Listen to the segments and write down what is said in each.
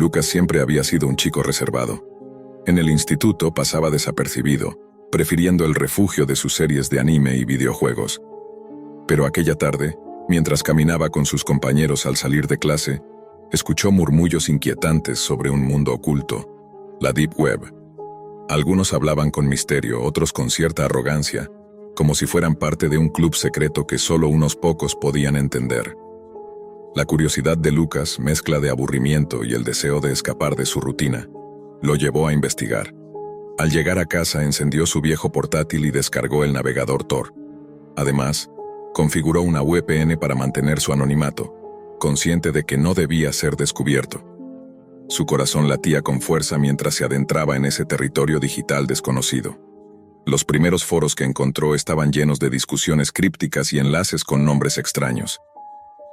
Lucas siempre había sido un chico reservado. En el instituto pasaba desapercibido, prefiriendo el refugio de sus series de anime y videojuegos. Pero aquella tarde, mientras caminaba con sus compañeros al salir de clase, escuchó murmullos inquietantes sobre un mundo oculto, la Deep Web. Algunos hablaban con misterio, otros con cierta arrogancia, como si fueran parte de un club secreto que solo unos pocos podían entender. La curiosidad de Lucas, mezcla de aburrimiento y el deseo de escapar de su rutina, lo llevó a investigar. Al llegar a casa encendió su viejo portátil y descargó el navegador Tor. Además, configuró una VPN para mantener su anonimato, consciente de que no debía ser descubierto. Su corazón latía con fuerza mientras se adentraba en ese territorio digital desconocido. Los primeros foros que encontró estaban llenos de discusiones crípticas y enlaces con nombres extraños.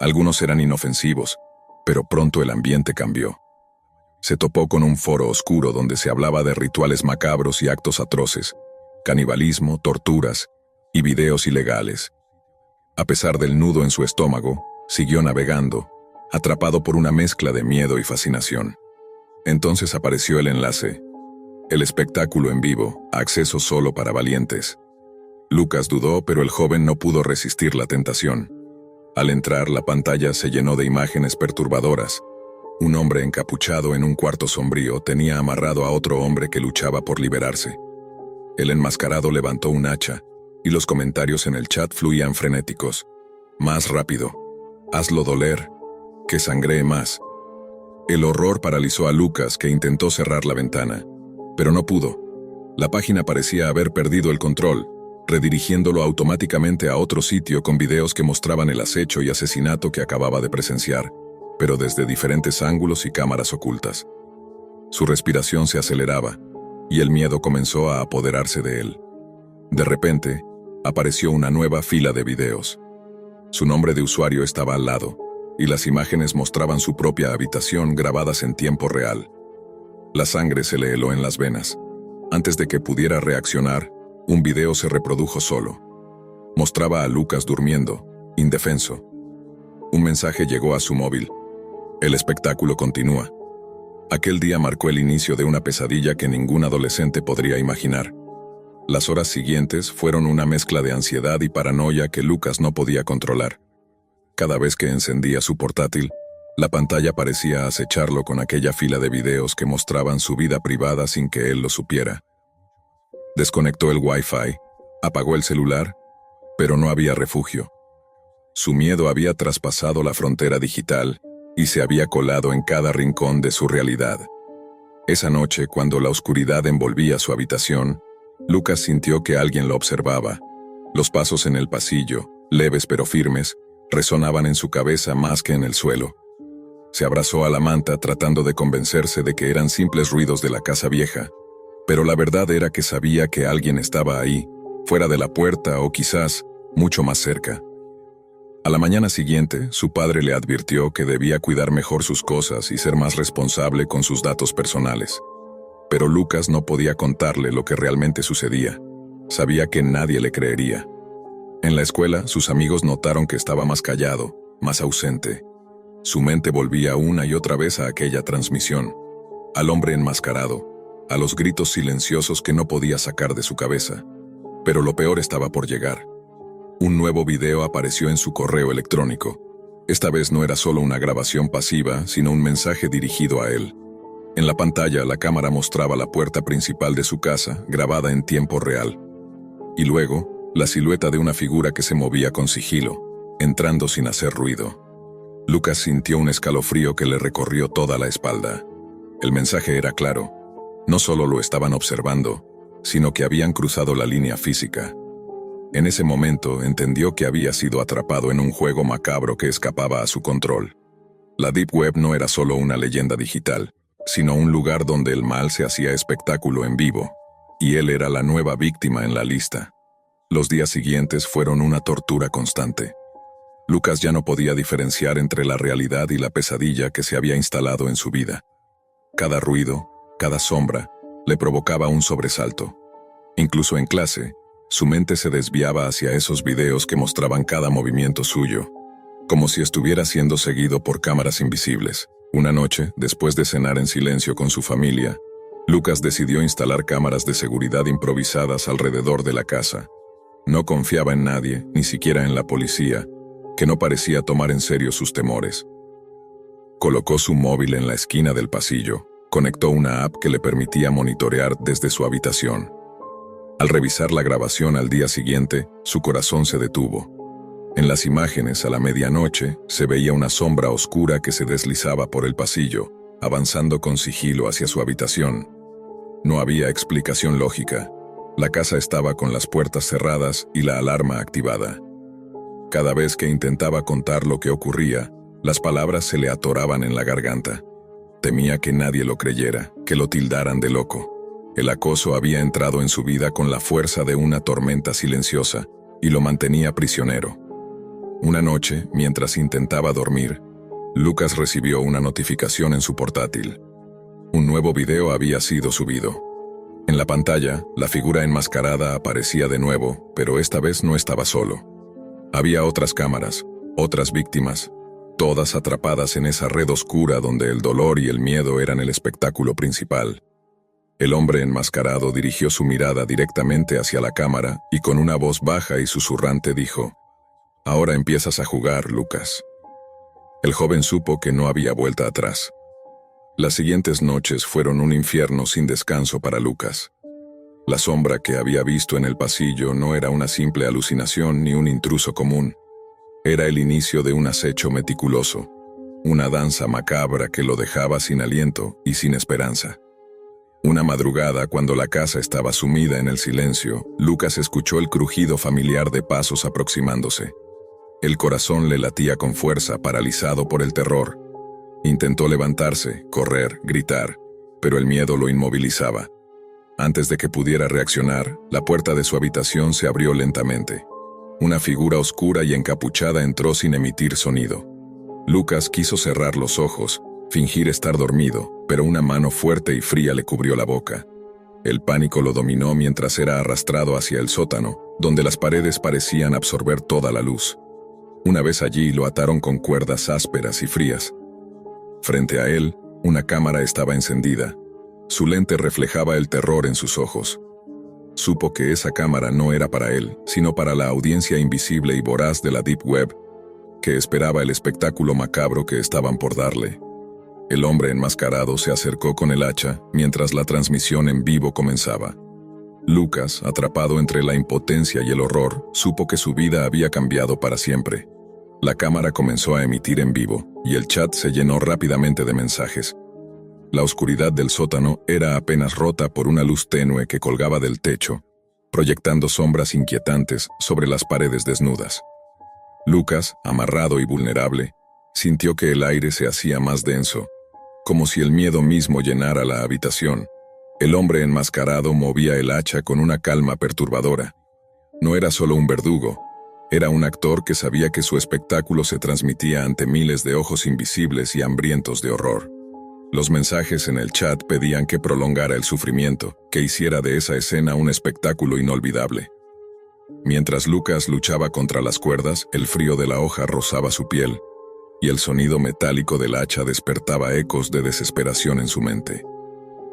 Algunos eran inofensivos, pero pronto el ambiente cambió. Se topó con un foro oscuro donde se hablaba de rituales macabros y actos atroces, canibalismo, torturas y videos ilegales. A pesar del nudo en su estómago, siguió navegando, atrapado por una mezcla de miedo y fascinación. Entonces apareció el enlace: el espectáculo en vivo, acceso solo para valientes. Lucas dudó, pero el joven no pudo resistir la tentación. Al entrar, la pantalla se llenó de imágenes perturbadoras. Un hombre encapuchado en un cuarto sombrío tenía amarrado a otro hombre que luchaba por liberarse. El enmascarado levantó un hacha, y los comentarios en el chat fluían frenéticos. Más rápido. Hazlo doler. Que sangree más. El horror paralizó a Lucas, que intentó cerrar la ventana, pero no pudo. La página parecía haber perdido el control, redirigiéndolo automáticamente a otro sitio con videos que mostraban el acecho y asesinato que acababa de presenciar, pero desde diferentes ángulos y cámaras ocultas. Su respiración se aceleraba, y el miedo comenzó a apoderarse de él. De repente, apareció una nueva fila de videos. Su nombre de usuario estaba al lado, y las imágenes mostraban su propia habitación grabadas en tiempo real. La sangre se le heló en las venas. Antes de que pudiera reaccionar, un video se reprodujo solo. Mostraba a Lucas durmiendo, indefenso. Un mensaje llegó a su móvil. El espectáculo continúa. Aquel día marcó el inicio de una pesadilla que ningún adolescente podría imaginar. Las horas siguientes fueron una mezcla de ansiedad y paranoia que Lucas no podía controlar. Cada vez que encendía su portátil, la pantalla parecía acecharlo con aquella fila de videos que mostraban su vida privada sin que él lo supiera. Desconectó el Wi-Fi, apagó el celular, pero no había refugio. Su miedo había traspasado la frontera digital y se había colado en cada rincón de su realidad. Esa noche, cuando la oscuridad envolvía su habitación, Lucas sintió que alguien lo observaba. Los pasos en el pasillo, leves pero firmes, resonaban en su cabeza más que en el suelo. Se abrazó a la manta tratando de convencerse de que eran simples ruidos de la casa vieja, pero la verdad era que sabía que alguien estaba ahí, fuera de la puerta o quizás mucho más cerca. A la mañana siguiente, su padre le advirtió que debía cuidar mejor sus cosas y ser más responsable con sus datos personales. Pero Lucas no podía contarle lo que realmente sucedía. Sabía que nadie le creería. En la escuela, sus amigos notaron que estaba más callado, más ausente. Su mente volvía una y otra vez a aquella transmisión, al hombre enmascarado, a los gritos silenciosos que no podía sacar de su cabeza. Pero lo peor estaba por llegar. Un nuevo video apareció en su correo electrónico. Esta vez no era solo una grabación pasiva, sino un mensaje dirigido a él. En la pantalla, la cámara mostraba la puerta principal de su casa, grabada en tiempo real. Y luego, la silueta de una figura que se movía con sigilo, entrando sin hacer ruido. Lucas sintió un escalofrío que le recorrió toda la espalda. El mensaje era claro. No solo lo estaban observando, sino que habían cruzado la línea física. En ese momento entendió que había sido atrapado en un juego macabro que escapaba a su control. La Deep Web no era solo una leyenda digital, sino un lugar donde el mal se hacía espectáculo en vivo, y él era la nueva víctima en la lista. Los días siguientes fueron una tortura constante. Lucas ya no podía diferenciar entre la realidad y la pesadilla que se había instalado en su vida. Cada ruido, cada sombra, le provocaba un sobresalto. Incluso en clase, su mente se desviaba hacia esos videos que mostraban cada movimiento suyo, como si estuviera siendo seguido por cámaras invisibles. Una noche, después de cenar en silencio con su familia, Lucas decidió instalar cámaras de seguridad improvisadas alrededor de la casa. No confiaba en nadie, ni siquiera en la policía, que no parecía tomar en serio sus temores. Colocó su móvil en la esquina del pasillo, conectó una app que le permitía monitorear desde su habitación. Al revisar la grabación al día siguiente, su corazón se detuvo. En las imágenes a la medianoche se veía una sombra oscura que se deslizaba por el pasillo, avanzando con sigilo hacia su habitación. No había explicación lógica. La casa estaba con las puertas cerradas y la alarma activada. Cada vez que intentaba contar lo que ocurría, las palabras se le atoraban en la garganta. Temía que nadie lo creyera, que lo tildaran de loco. El acoso había entrado en su vida con la fuerza de una tormenta silenciosa y lo mantenía prisionero. Una noche, mientras intentaba dormir, Lucas recibió una notificación en su portátil. Un nuevo video había sido subido. En la pantalla, la figura enmascarada aparecía de nuevo, pero esta vez no estaba solo. Había otras cámaras, otras víctimas, todas atrapadas en esa red oscura donde el dolor y el miedo eran el espectáculo principal. El hombre enmascarado dirigió su mirada directamente hacia la cámara y con una voz baja y susurrante dijo: «Ahora empiezas a jugar, Lucas». El joven supo que no había vuelta atrás. Las siguientes noches fueron un infierno sin descanso para Lucas. La sombra que había visto en el pasillo no era una simple alucinación ni un intruso común. Era el inicio de un acecho meticuloso, una danza macabra que lo dejaba sin aliento y sin esperanza. Una madrugada, cuando la casa estaba sumida en el silencio, Lucas escuchó el crujido familiar de pasos aproximándose. El corazón le latía con fuerza, paralizado por el terror. Intentó levantarse, correr, gritar, pero el miedo lo inmovilizaba. Antes de que pudiera reaccionar, la puerta de su habitación se abrió lentamente. Una figura oscura y encapuchada entró sin emitir sonido. Lucas quiso cerrar los ojos, fingir estar dormido, pero una mano fuerte y fría le cubrió la boca. El pánico lo dominó mientras era arrastrado hacia el sótano, donde las paredes parecían absorber toda la luz. Una vez allí lo ataron con cuerdas ásperas y frías. Frente a él, una cámara estaba encendida. Su lente reflejaba el terror en sus ojos. Supo que esa cámara no era para él, sino para la audiencia invisible y voraz de la Deep Web, que esperaba el espectáculo macabro que estaban por darle. El hombre enmascarado se acercó con el hacha mientras la transmisión en vivo comenzaba. Lucas, atrapado entre la impotencia y el horror, supo que su vida había cambiado para siempre. La cámara comenzó a emitir en vivo, y el chat se llenó rápidamente de mensajes. La oscuridad del sótano era apenas rota por una luz tenue que colgaba del techo, proyectando sombras inquietantes sobre las paredes desnudas. Lucas, amarrado y vulnerable, sintió que el aire se hacía más denso, como si el miedo mismo llenara la habitación. El hombre enmascarado movía el hacha con una calma perturbadora. No era solo un verdugo, era un actor que sabía que su espectáculo se transmitía ante miles de ojos invisibles y hambrientos de horror. Los mensajes en el chat pedían que prolongara el sufrimiento, que hiciera de esa escena un espectáculo inolvidable. Mientras Lucas luchaba contra las cuerdas, el frío de la hoja rozaba su piel, y el sonido metálico del hacha despertaba ecos de desesperación en su mente.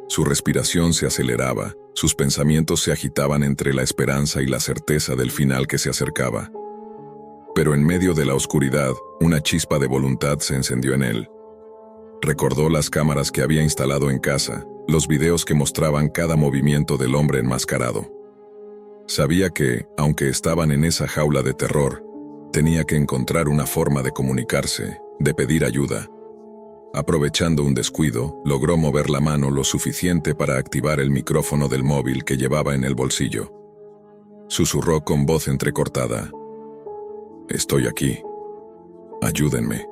Su respiración se aceleraba, sus pensamientos se agitaban entre la esperanza y la certeza del final que se acercaba. Pero en medio de la oscuridad, una chispa de voluntad se encendió en él. Recordó las cámaras que había instalado en casa, los videos que mostraban cada movimiento del hombre enmascarado. Sabía que, aunque estaban en esa jaula de terror, tenía que encontrar una forma de comunicarse, de pedir ayuda. Aprovechando un descuido, logró mover la mano lo suficiente para activar el micrófono del móvil que llevaba en el bolsillo. Susurró con voz entrecortada: «Estoy aquí. Ayúdenme».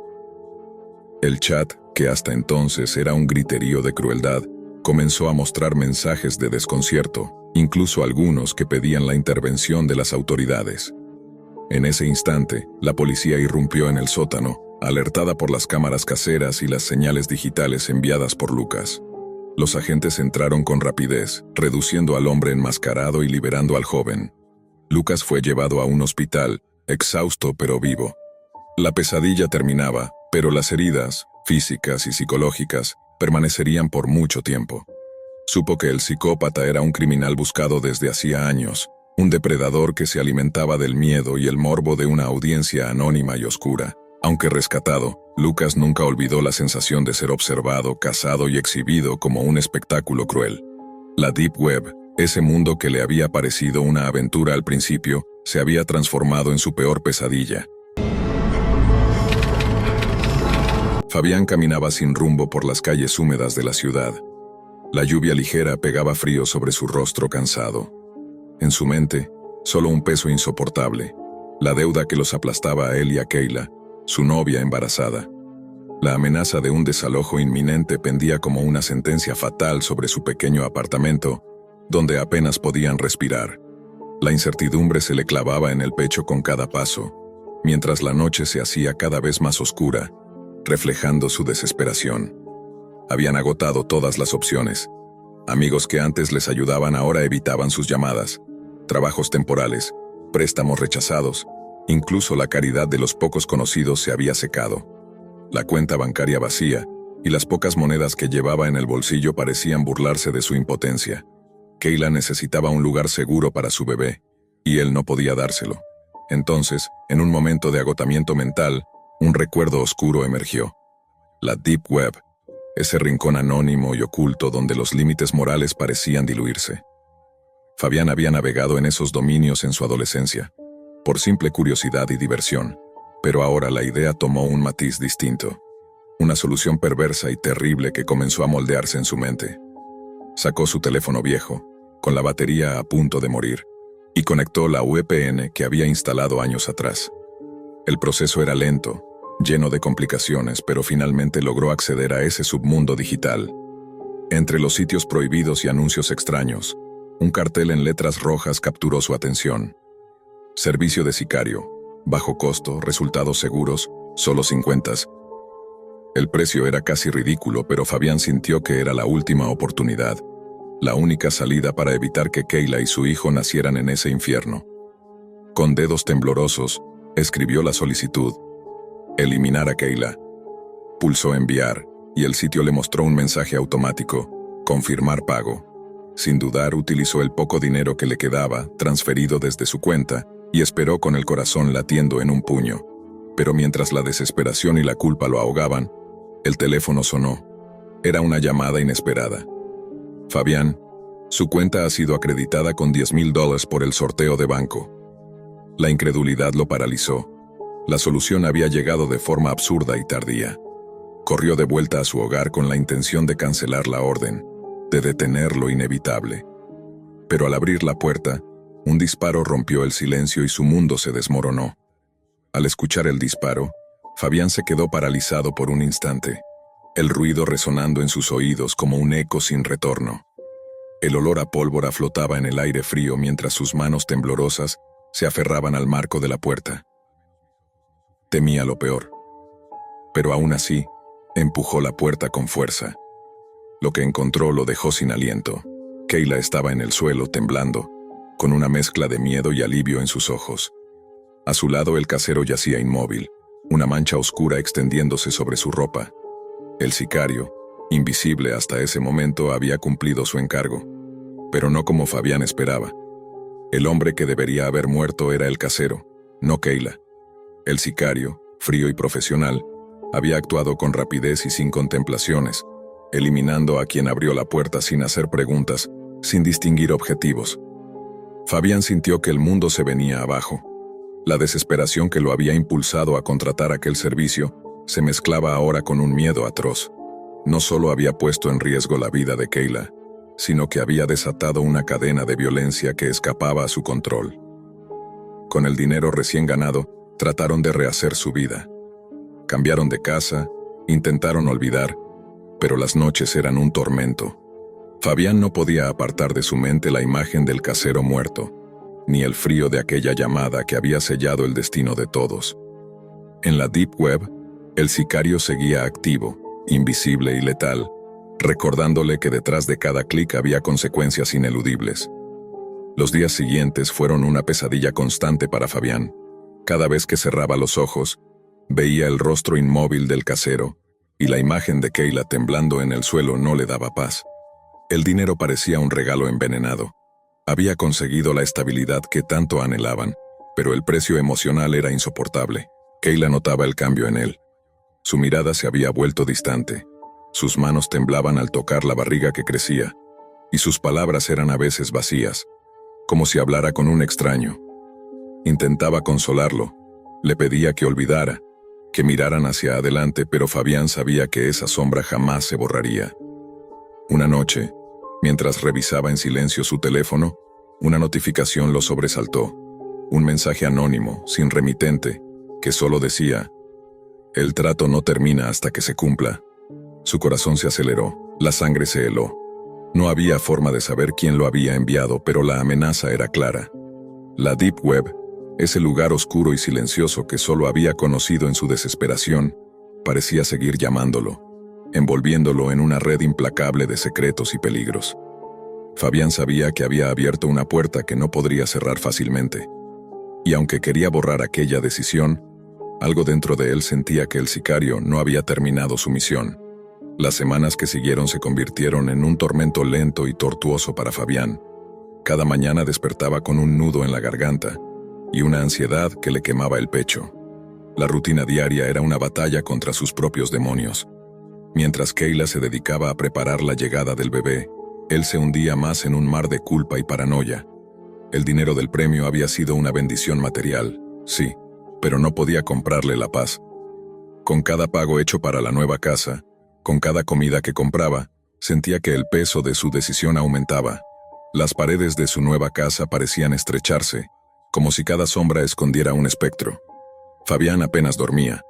El chat, que hasta entonces era un griterío de crueldad, comenzó a mostrar mensajes de desconcierto, incluso algunos que pedían la intervención de las autoridades. En ese instante, la policía irrumpió en el sótano, alertada por las cámaras caseras y las señales digitales enviadas por Lucas. Los agentes entraron con rapidez, reduciendo al hombre enmascarado y liberando al joven. Lucas fue llevado a un hospital, exhausto pero vivo. La pesadilla terminaba, pero las heridas, físicas y psicológicas, permanecerían por mucho tiempo. Supo que el psicópata era un criminal buscado desde hacía años, un depredador que se alimentaba del miedo y el morbo de una audiencia anónima y oscura. Aunque rescatado, Lucas nunca olvidó la sensación de ser observado, cazado y exhibido como un espectáculo cruel. La Deep Web, ese mundo que le había parecido una aventura al principio, se había transformado en su peor pesadilla. Fabián caminaba sin rumbo por las calles húmedas de la ciudad. La lluvia ligera pegaba frío sobre su rostro cansado. En su mente, solo un peso insoportable, la deuda que los aplastaba a él y a Kayla, su novia embarazada. La amenaza de un desalojo inminente pendía como una sentencia fatal sobre su pequeño apartamento, donde apenas podían respirar. La incertidumbre se le clavaba en el pecho con cada paso, mientras la noche se hacía cada vez más oscura, reflejando su desesperación. Habían agotado todas las opciones. Amigos que antes les ayudaban ahora evitaban sus llamadas. Trabajos temporales, préstamos rechazados, incluso la caridad de los pocos conocidos se había secado. La cuenta bancaria vacía, y las pocas monedas que llevaba en el bolsillo parecían burlarse de su impotencia. Kayla necesitaba un lugar seguro para su bebé, y él no podía dárselo. Entonces, en un momento de agotamiento mental, un recuerdo oscuro emergió. La Deep Web, ese rincón anónimo y oculto donde los límites morales parecían diluirse. Fabián había navegado en esos dominios en su adolescencia, por simple curiosidad y diversión, pero ahora la idea tomó un matiz distinto. Una solución perversa y terrible que comenzó a moldearse en su mente. Sacó su teléfono viejo, con la batería a punto de morir, y conectó la VPN que había instalado años atrás. El proceso era lento, lleno de complicaciones, pero finalmente logró acceder a ese submundo digital. Entre los sitios prohibidos y anuncios extraños, un cartel en letras rojas capturó su atención. Servicio de sicario, bajo costo, resultados seguros, solo 50. El precio era casi ridículo, pero Fabián sintió que era la última oportunidad, la única salida para evitar que Kayla y su hijo nacieran en ese infierno. Con dedos temblorosos, escribió la solicitud. Eliminar a Kayla. Pulsó enviar, y el sitio le mostró un mensaje automático. Confirmar pago. Sin dudar, utilizó el poco dinero que le quedaba, transferido desde su cuenta, y esperó con el corazón latiendo en un puño. Pero mientras la desesperación y la culpa lo ahogaban, el teléfono sonó. Era una llamada inesperada. Fabián, su cuenta ha sido acreditada con $10,000 por el sorteo de banco. La incredulidad lo paralizó. La solución había llegado de forma absurda y tardía. Corrió de vuelta a su hogar con la intención de cancelar la orden, de detener lo inevitable. Pero al abrir la puerta, un disparo rompió el silencio y su mundo se desmoronó. Al escuchar el disparo, Fabián se quedó paralizado por un instante, el ruido resonando en sus oídos como un eco sin retorno. El olor a pólvora flotaba en el aire frío mientras sus manos temblorosas se aferraban al marco de la puerta. Temía lo peor. Pero aún así, empujó la puerta con fuerza. Lo que encontró lo dejó sin aliento. Kayla estaba en el suelo temblando, con una mezcla de miedo y alivio en sus ojos. A su lado el casero yacía inmóvil, una mancha oscura extendiéndose sobre su ropa. El sicario, invisible hasta ese momento, había cumplido su encargo, pero no como Fabián esperaba. El hombre que debería haber muerto era el casero, no Kayla. El sicario, frío y profesional, había actuado con rapidez y sin contemplaciones, eliminando a quien abrió la puerta sin hacer preguntas, sin distinguir objetivos. Fabián sintió que el mundo se venía abajo. La desesperación que lo había impulsado a contratar aquel servicio se mezclaba ahora con un miedo atroz. No solo había puesto en riesgo la vida de Kayla, sino que había desatado una cadena de violencia que escapaba a su control. Con el dinero recién ganado, trataron de rehacer su vida. Cambiaron de casa, intentaron olvidar, pero las noches eran un tormento. Fabián no podía apartar de su mente la imagen del casero muerto, ni el frío de aquella llamada que había sellado el destino de todos. En la Deep Web, el sicario seguía activo, invisible y letal, recordándole que detrás de cada clic había consecuencias ineludibles. Los días siguientes fueron una pesadilla constante para Fabián. Cada vez que cerraba los ojos, veía el rostro inmóvil del casero, y la imagen de Kayla temblando en el suelo no le daba paz. El dinero parecía un regalo envenenado. Había conseguido la estabilidad que tanto anhelaban, pero el precio emocional era insoportable. Kayla notaba el cambio en él. Su mirada se había vuelto distante. Sus manos temblaban al tocar la barriga que crecía, y sus palabras eran a veces vacías, como si hablara con un extraño. Intentaba consolarlo, le pedía que olvidara, que miraran hacia adelante, pero Fabián sabía que esa sombra jamás se borraría. Una noche, mientras revisaba en silencio su teléfono, una notificación lo sobresaltó. Un mensaje anónimo, sin remitente, que solo decía: «El trato no termina hasta que se cumpla». Su corazón se aceleró, la sangre se heló. No había forma de saber quién lo había enviado, pero la amenaza era clara. La Deep Web, ese lugar oscuro y silencioso que solo había conocido en su desesperación, parecía seguir llamándolo, envolviéndolo en una red implacable de secretos y peligros. Fabián sabía que había abierto una puerta que no podría cerrar fácilmente. Y aunque quería borrar aquella decisión, algo dentro de él sentía que el sicario no había terminado su misión. Las semanas que siguieron se convirtieron en un tormento lento y tortuoso para Fabián. Cada mañana despertaba con un nudo en la garganta y una ansiedad que le quemaba el pecho. La rutina diaria era una batalla contra sus propios demonios. Mientras Kayla se dedicaba a preparar la llegada del bebé, él se hundía más en un mar de culpa y paranoia. El dinero del premio había sido una bendición material, sí, pero no podía comprarle la paz. Con cada pago hecho para la nueva casa, con cada comida que compraba, sentía que el peso de su decisión aumentaba. Las paredes de su nueva casa parecían estrecharse, como si cada sombra escondiera un espectro. Fabián apenas dormía.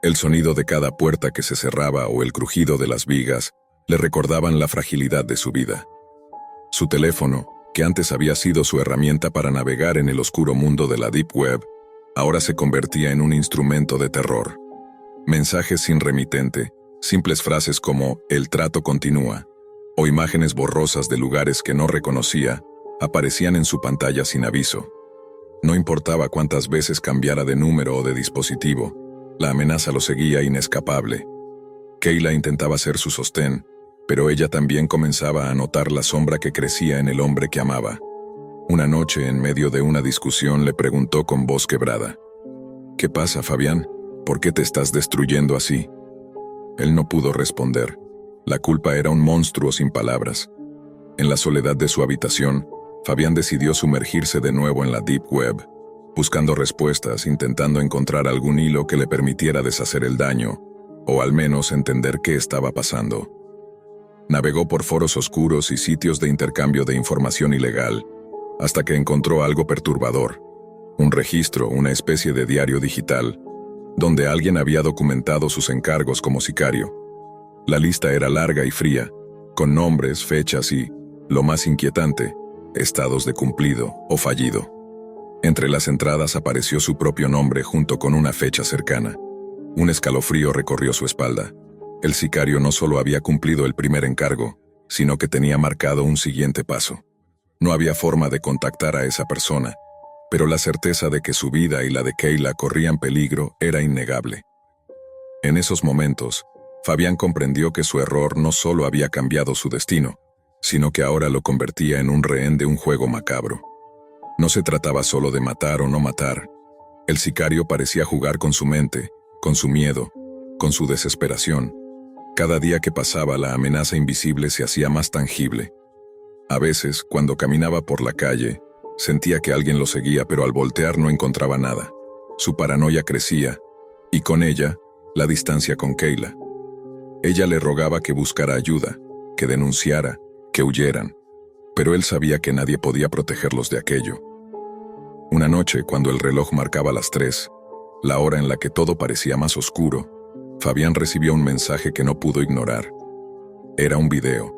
El sonido de cada puerta que se cerraba o el crujido de las vigas le recordaban la fragilidad de su vida. Su teléfono, que antes había sido su herramienta para navegar en el oscuro mundo de la Deep Web, ahora se convertía en un instrumento de terror. Mensajes sin remitente, simples frases como «el trato continúa» o imágenes borrosas de lugares que no reconocía, aparecían en su pantalla sin aviso. No importaba cuántas veces cambiara de número o de dispositivo, la amenaza lo seguía inescapable. Kayla intentaba ser su sostén, pero ella también comenzaba a notar la sombra que crecía en el hombre que amaba. Una noche, en medio de una discusión, le preguntó con voz quebrada: «¿Qué pasa, Fabián? ¿Por qué te estás destruyendo así?». Él no pudo responder. La culpa era un monstruo sin palabras. En la soledad de su habitación, Fabián decidió sumergirse de nuevo en la Deep Web, buscando respuestas, intentando encontrar algún hilo que le permitiera deshacer el daño, o al menos entender qué estaba pasando. Navegó por foros oscuros y sitios de intercambio de información ilegal, hasta que encontró algo perturbador: un registro, una especie de diario digital, donde alguien había documentado sus encargos como sicario. La lista era larga y fría, con nombres, fechas y, lo más inquietante, estados de cumplido o fallido. Entre las entradas apareció su propio nombre junto con una fecha cercana. Un escalofrío recorrió su espalda. El sicario no solo había cumplido el primer encargo, sino que tenía marcado un siguiente paso. No había forma de contactar a esa persona, pero la certeza de que su vida y la de Kayla corrían peligro era innegable. En esos momentos, Fabián comprendió que su error no solo había cambiado su destino, sino que ahora lo convertía en un rehén de un juego macabro. No se trataba solo de matar o no matar. El sicario parecía jugar con su mente, con su miedo, con su desesperación. Cada día que pasaba, la amenaza invisible se hacía más tangible. A veces, cuando caminaba por la calle, sentía que alguien lo seguía, pero al voltear no encontraba nada. Su paranoia crecía, y con ella, la distancia con Kayla. Ella le rogaba que buscara ayuda, que denunciara, que huyeran, pero él sabía que nadie podía protegerlos de aquello. Una noche, cuando el reloj marcaba las 3, la hora en la que todo parecía más oscuro, Fabián recibió un mensaje que no pudo ignorar. Era un video.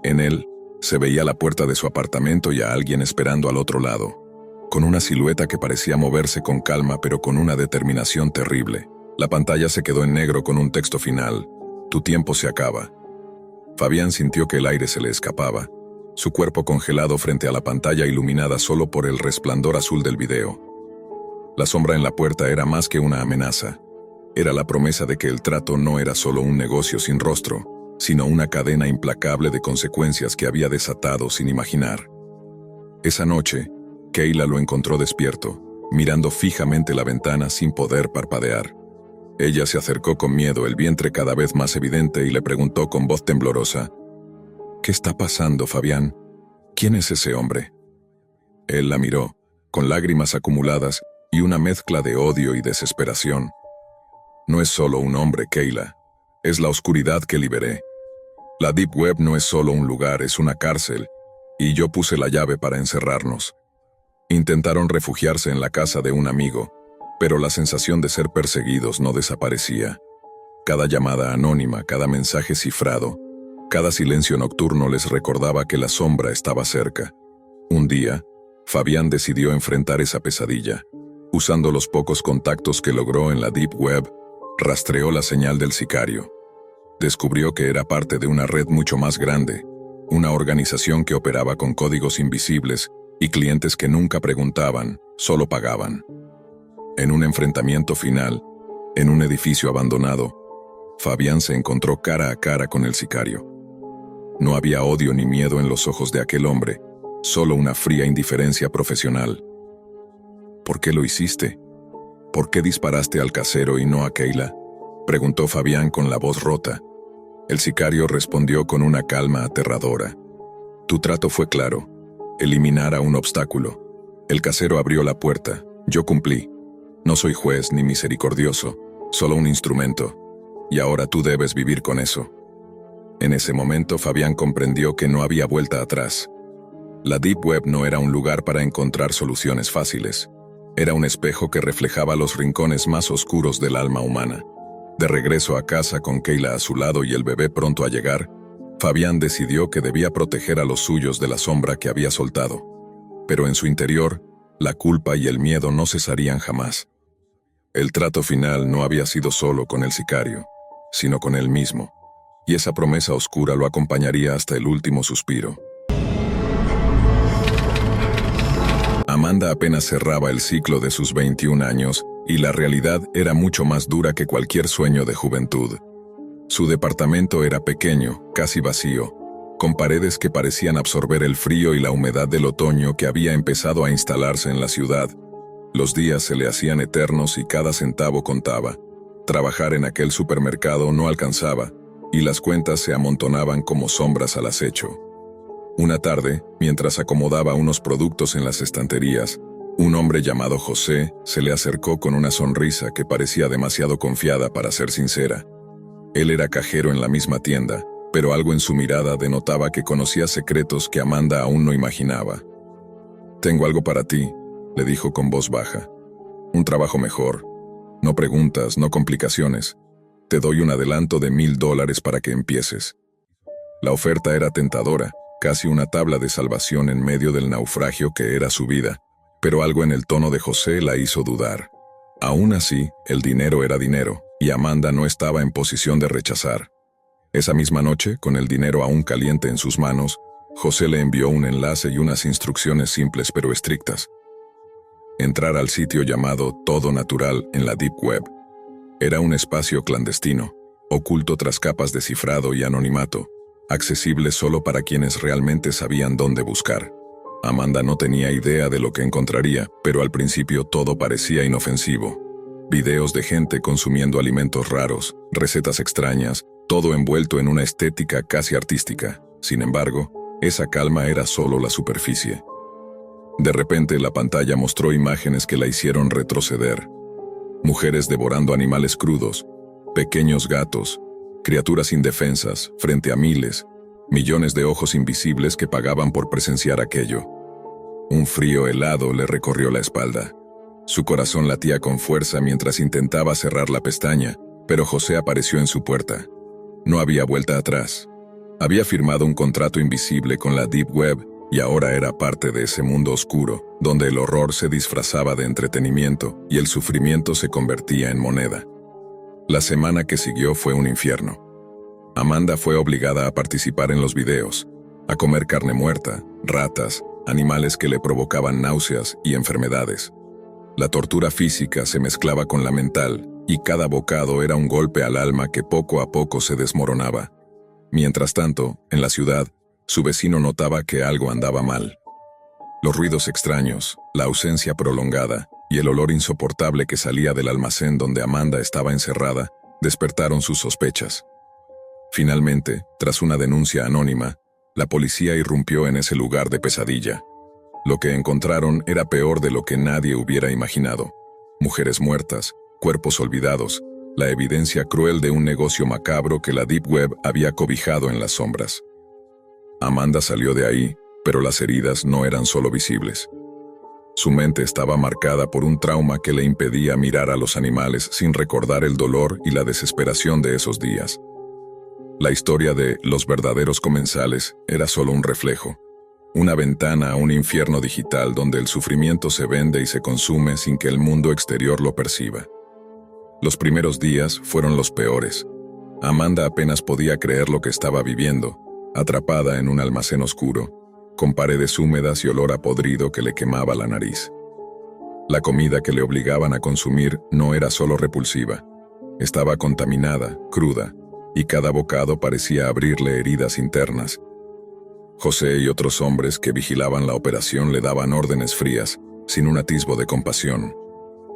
En él, se veía la puerta de su apartamento y a alguien esperando al otro lado, con una silueta que parecía moverse con calma pero con una determinación terrible. La pantalla se quedó en negro con un texto final: «Tu tiempo se acaba». Fabián sintió que el aire se le escapaba, su cuerpo congelado frente a la pantalla iluminada solo por el resplandor azul del video. La sombra en la puerta era más que una amenaza. Era la promesa de que el trato no era solo un negocio sin rostro, sino una cadena implacable de consecuencias que había desatado sin imaginar. Esa noche, Kayla lo encontró despierto, mirando fijamente la ventana sin poder parpadear. Ella se acercó con miedo, el vientre cada vez más evidente, y le preguntó con voz temblorosa: «¿Qué está pasando, Fabián? ¿Quién es ese hombre?». Él la miró, con lágrimas acumuladas y una mezcla de odio y desesperación. «No es solo un hombre, Kayla. Es la oscuridad que liberé. La Deep Web no es solo un lugar, es una cárcel, y yo puse la llave para encerrarnos». Intentaron refugiarse en la casa de un amigo, pero la sensación de ser perseguidos no desaparecía. Cada llamada anónima, cada mensaje cifrado, cada silencio nocturno les recordaba que la sombra estaba cerca. Un día, Fabián decidió enfrentar esa pesadilla. Usando los pocos contactos que logró en la Deep Web, rastreó la señal del sicario. Descubrió que era parte de una red mucho más grande, una organización que operaba con códigos invisibles y clientes que nunca preguntaban, solo pagaban. En un enfrentamiento final, en un edificio abandonado, Fabián se encontró cara a cara con el sicario. No había odio ni miedo en los ojos de aquel hombre, solo una fría indiferencia profesional. «¿Por qué lo hiciste? ¿Por qué disparaste al casero y no a Kayla?», preguntó Fabián con la voz rota. El sicario respondió con una calma aterradora: «Tu trato fue claro, eliminar a un obstáculo. El casero abrió la puerta, yo cumplí. No soy juez ni misericordioso, solo un instrumento, y ahora tú debes vivir con eso». En ese momento Fabián comprendió que no había vuelta atrás. La Deep Web no era un lugar para encontrar soluciones fáciles. Era un espejo que reflejaba los rincones más oscuros del alma humana. De regreso a casa con Kayla a su lado y el bebé pronto a llegar, Fabián decidió que debía proteger a los suyos de la sombra que había soltado. Pero en su interior, la culpa y el miedo no cesarían jamás. El trato final no había sido solo con el sicario, sino con él mismo, y esa promesa oscura lo acompañaría hasta el último suspiro. Amanda apenas cerraba el ciclo de sus 21 años, y la realidad era mucho más dura que cualquier sueño de juventud. Su departamento era pequeño, casi vacío, con paredes que parecían absorber el frío y la humedad del otoño que había empezado a instalarse en la ciudad. Los días se le hacían eternos y cada centavo contaba. Trabajar en aquel supermercado no alcanzaba, y las cuentas se amontonaban como sombras al acecho. Una tarde, mientras acomodaba unos productos en las estanterías, un hombre llamado José se le acercó con una sonrisa que parecía demasiado confiada para ser sincera. Él era cajero en la misma tienda, pero algo en su mirada denotaba que conocía secretos que Amanda aún no imaginaba. «Tengo algo para ti», le dijo con voz baja. «Un trabajo mejor. No preguntas, no complicaciones. Te doy un adelanto de $1000 para que empieces». La oferta era tentadora, casi una tabla de salvación en medio del naufragio que era su vida, pero algo en el tono de José la hizo dudar. Aún así, el dinero era dinero, y Amanda no estaba en posición de rechazar. Esa misma noche, con el dinero aún caliente en sus manos, José le envió un enlace y unas instrucciones simples pero estrictas. Entrar al sitio llamado Todo Natural en la Deep Web. Era un espacio clandestino, oculto tras capas de cifrado y anonimato, accesible solo para quienes realmente sabían dónde buscar. Amanda no tenía idea de lo que encontraría, pero al principio todo parecía inofensivo. Videos de gente consumiendo alimentos raros, recetas extrañas, todo envuelto en una estética casi artística. Sin embargo, esa calma era solo la superficie. De repente la pantalla mostró imágenes que la hicieron retroceder. Mujeres devorando animales crudos, pequeños gatos, criaturas indefensas frente a millones de ojos invisibles que pagaban por presenciar aquello. Un frío helado le recorrió la espalda. Su corazón latía con fuerza mientras intentaba cerrar la pestaña, pero José apareció en su puerta. No había vuelta atrás. Había firmado un contrato invisible con la Deep Web y ahora era parte de ese mundo oscuro, donde el horror se disfrazaba de entretenimiento y el sufrimiento se convertía en moneda. La semana que siguió fue un infierno. Amanda fue obligada a participar en los videos, a comer carne muerta, ratas, animales que le provocaban náuseas y enfermedades. La tortura física se mezclaba con la mental, y cada bocado era un golpe al alma que poco a poco se desmoronaba. Mientras tanto, en la ciudad, su vecino notaba que algo andaba mal. Los ruidos extraños, la ausencia prolongada y el olor insoportable que salía del almacén donde Amanda estaba encerrada despertaron sus sospechas. Finalmente, tras una denuncia anónima, la policía irrumpió en ese lugar de pesadilla. Lo que encontraron era peor de lo que nadie hubiera imaginado. Mujeres muertas, cuerpos olvidados, la evidencia cruel de un negocio macabro que la Deep Web había cobijado en las sombras. Amanda salió de ahí, pero las heridas no eran solo visibles. Su mente estaba marcada por un trauma que le impedía mirar a los animales sin recordar el dolor y la desesperación de esos días. La historia de los verdaderos comensales era solo un reflejo, una ventana a un infierno digital donde el sufrimiento se vende y se consume sin que el mundo exterior lo perciba. Los primeros días fueron los peores. Amanda apenas podía creer lo que estaba viviendo, atrapada en un almacén oscuro, con paredes húmedas y olor a podrido que le quemaba la nariz. La comida que le obligaban a consumir no era solo repulsiva, estaba contaminada, cruda, y cada bocado parecía abrirle heridas internas. José y otros hombres que vigilaban la operación le daban órdenes frías, sin un atisbo de compasión.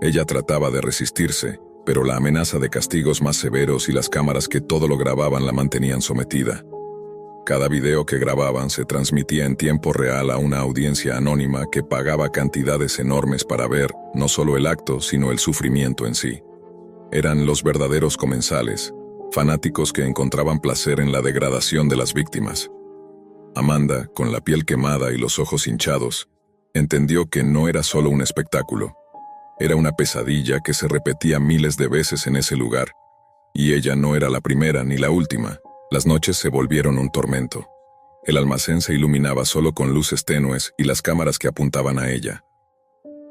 Ella trataba de resistirse, pero la amenaza de castigos más severos y las cámaras que todo lo grababan la mantenían sometida. Cada video que grababan se transmitía en tiempo real a una audiencia anónima que pagaba cantidades enormes para ver no solo el acto, sino el sufrimiento en sí. Eran los verdaderos comensales, fanáticos que encontraban placer en la degradación de las víctimas. Amanda, con la piel quemada y los ojos hinchados, entendió que no era solo un espectáculo. Era una pesadilla que se repetía miles de veces en ese lugar. Y ella no era la primera ni la última. Las noches se volvieron un tormento. El almacén se iluminaba solo con luces tenues y las cámaras que apuntaban a ella.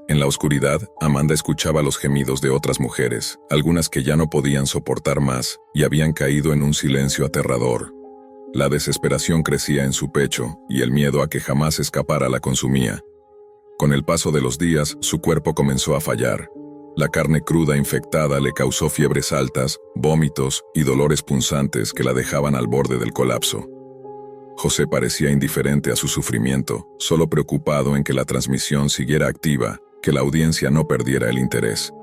En la oscuridad, Amanda escuchaba los gemidos de otras mujeres, algunas que ya no podían soportar más y habían caído en un silencio aterrador. La desesperación crecía en su pecho y el miedo a que jamás escapara la consumía. Con el paso de los días, su cuerpo comenzó a fallar. La carne cruda infectada le causó fiebres altas, vómitos y dolores punzantes que la dejaban al borde del colapso. José parecía indiferente a su sufrimiento, solo preocupado en que la transmisión siguiera activa, que la audiencia no perdiera el interés.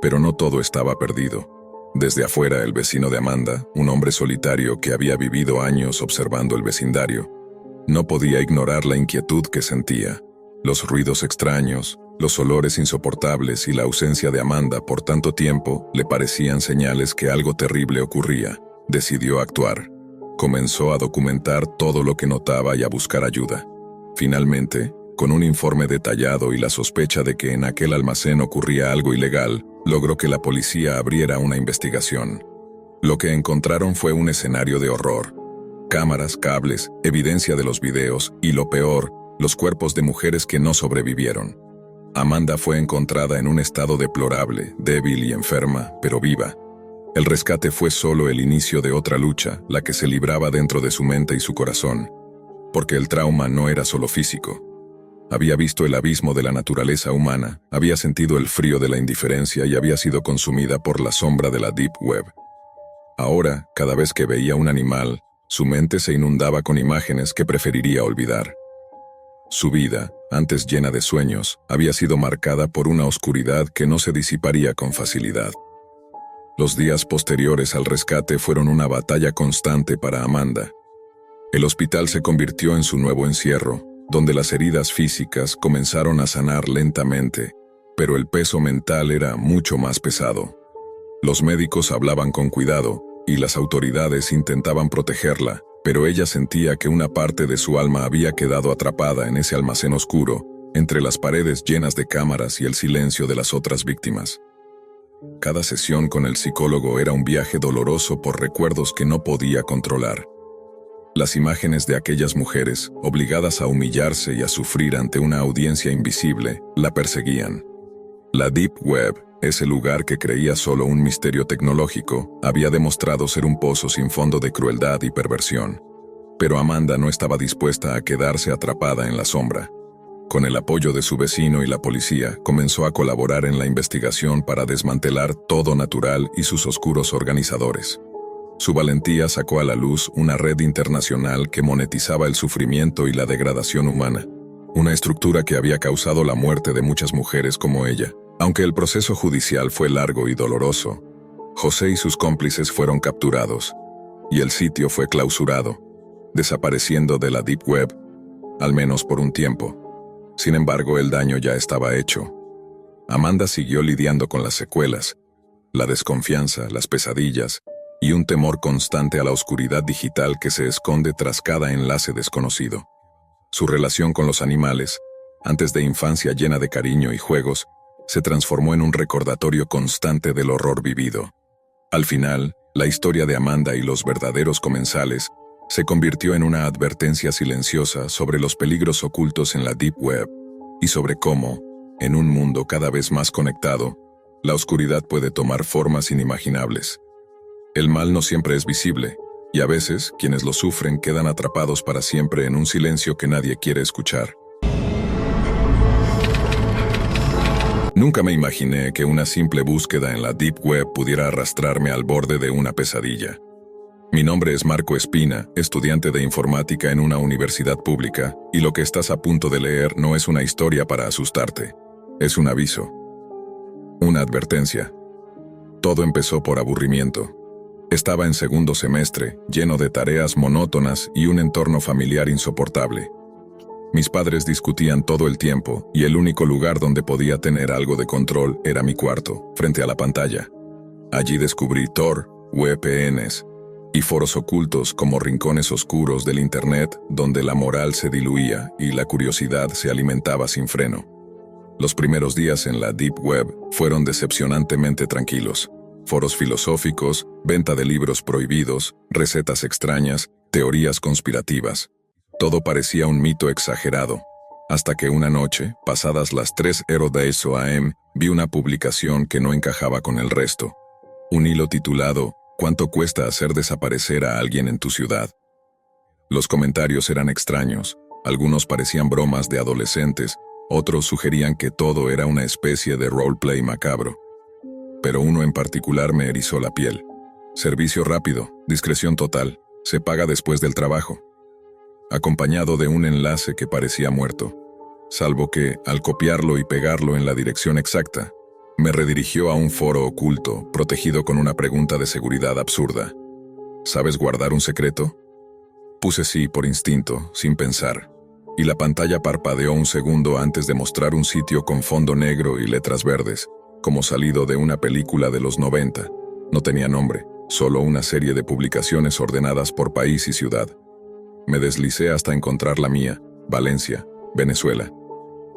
Pero no todo estaba perdido. Desde afuera, el vecino de Amanda, un hombre solitario que había vivido años observando el vecindario, no podía ignorar la inquietud que sentía. Los ruidos extraños, los olores insoportables y la ausencia de Amanda por tanto tiempo le parecían señales que algo terrible ocurría. Decidió actuar. Comenzó a documentar todo lo que notaba y a buscar ayuda. Finalmente, con un informe detallado y la sospecha de que en aquel almacén ocurría algo ilegal, logró que la policía abriera una investigación. Lo que encontraron fue un escenario de horror. Cámaras, cables, evidencia de los videos y, lo peor, los cuerpos de mujeres que no sobrevivieron. Amanda fue encontrada en un estado deplorable, débil y enferma, pero viva. El rescate fue solo el inicio de otra lucha, la que se libraba dentro de su mente y su corazón. Porque el trauma no era solo físico. Había visto el abismo de la naturaleza humana, había sentido el frío de la indiferencia y había sido consumida por la sombra de la Deep Web. Ahora, cada vez que veía un animal, su mente se inundaba con imágenes que preferiría olvidar. Su vida, antes llena de sueños, había sido marcada por una oscuridad que no se disiparía con facilidad. Los días posteriores al rescate fueron una batalla constante para Amanda. El hospital se convirtió en su nuevo encierro, donde las heridas físicas comenzaron a sanar lentamente, pero el peso mental era mucho más pesado. Los médicos hablaban con cuidado, y las autoridades intentaban protegerla, pero ella sentía que una parte de su alma había quedado atrapada en ese almacén oscuro, entre las paredes llenas de cámaras y el silencio de las otras víctimas. Cada sesión con el psicólogo era un viaje doloroso por recuerdos que no podía controlar. Las imágenes de aquellas mujeres, obligadas a humillarse y a sufrir ante una audiencia invisible, la perseguían. La Deep Web, ese lugar que creía solo un misterio tecnológico, había demostrado ser un pozo sin fondo de crueldad y perversión. Pero Amanda no estaba dispuesta a quedarse atrapada en la sombra. Con el apoyo de su vecino y la policía, comenzó a colaborar en la investigación para desmantelar todo natural y sus oscuros organizadores. Su valentía sacó a la luz una red internacional que monetizaba el sufrimiento y la degradación humana, una estructura que había causado la muerte de muchas mujeres como ella. Aunque el proceso judicial fue largo y doloroso, José y sus cómplices fueron capturados, y el sitio fue clausurado, desapareciendo de la Deep Web, al menos por un tiempo. Sin embargo, el daño ya estaba hecho. Amanda siguió lidiando con las secuelas, la desconfianza, las pesadillas, y un temor constante a la oscuridad digital que se esconde tras cada enlace desconocido. Su relación con los animales, antes de infancia llena de cariño y juegos, se transformó en un recordatorio constante del horror vivido. Al final, la historia de Amanda y los verdaderos comensales se convirtió en una advertencia silenciosa sobre los peligros ocultos en la Deep Web y sobre cómo, en un mundo cada vez más conectado, la oscuridad puede tomar formas inimaginables. El mal no siempre es visible, y a veces quienes lo sufren quedan atrapados para siempre en un silencio que nadie quiere escuchar. Nunca me imaginé que una simple búsqueda en la Deep Web pudiera arrastrarme al borde de una pesadilla. Mi nombre es Marco Espina, estudiante de informática en una universidad pública, y lo que estás a punto de leer no es una historia para asustarte. Es un aviso. Una advertencia. Todo empezó por aburrimiento. Estaba en segundo semestre, lleno de tareas monótonas y un entorno familiar insoportable. Mis padres discutían todo el tiempo, y el único lugar donde podía tener algo de control era mi cuarto, frente a la pantalla. Allí descubrí Tor, VPNs y foros ocultos como rincones oscuros del Internet donde la moral se diluía y la curiosidad se alimentaba sin freno. Los primeros días en la Deep Web fueron decepcionantemente tranquilos. Foros filosóficos, venta de libros prohibidos, recetas extrañas, teorías conspirativas. Todo parecía un mito exagerado, hasta que una noche, pasadas las 3:00 AM, vi una publicación que no encajaba con el resto. Un hilo titulado ¿Cuánto cuesta hacer desaparecer a alguien en tu ciudad? Los comentarios eran extraños, algunos parecían bromas de adolescentes, otros sugerían que todo era una especie de roleplay macabro. Pero uno en particular me erizó la piel. Servicio rápido, discreción total, se paga después del trabajo. Acompañado de un enlace que parecía muerto, salvo que, al copiarlo y pegarlo en la dirección exacta, me redirigió a un foro oculto, protegido con una pregunta de seguridad absurda. ¿Sabes guardar un secreto? Puse sí por instinto, sin pensar, y la pantalla parpadeó un segundo antes de mostrar un sitio con fondo negro y letras verdes, como salido de una película de los 90. No tenía nombre, solo una serie de publicaciones ordenadas por país y ciudad. Me deslicé hasta encontrar la mía, Valencia, Venezuela.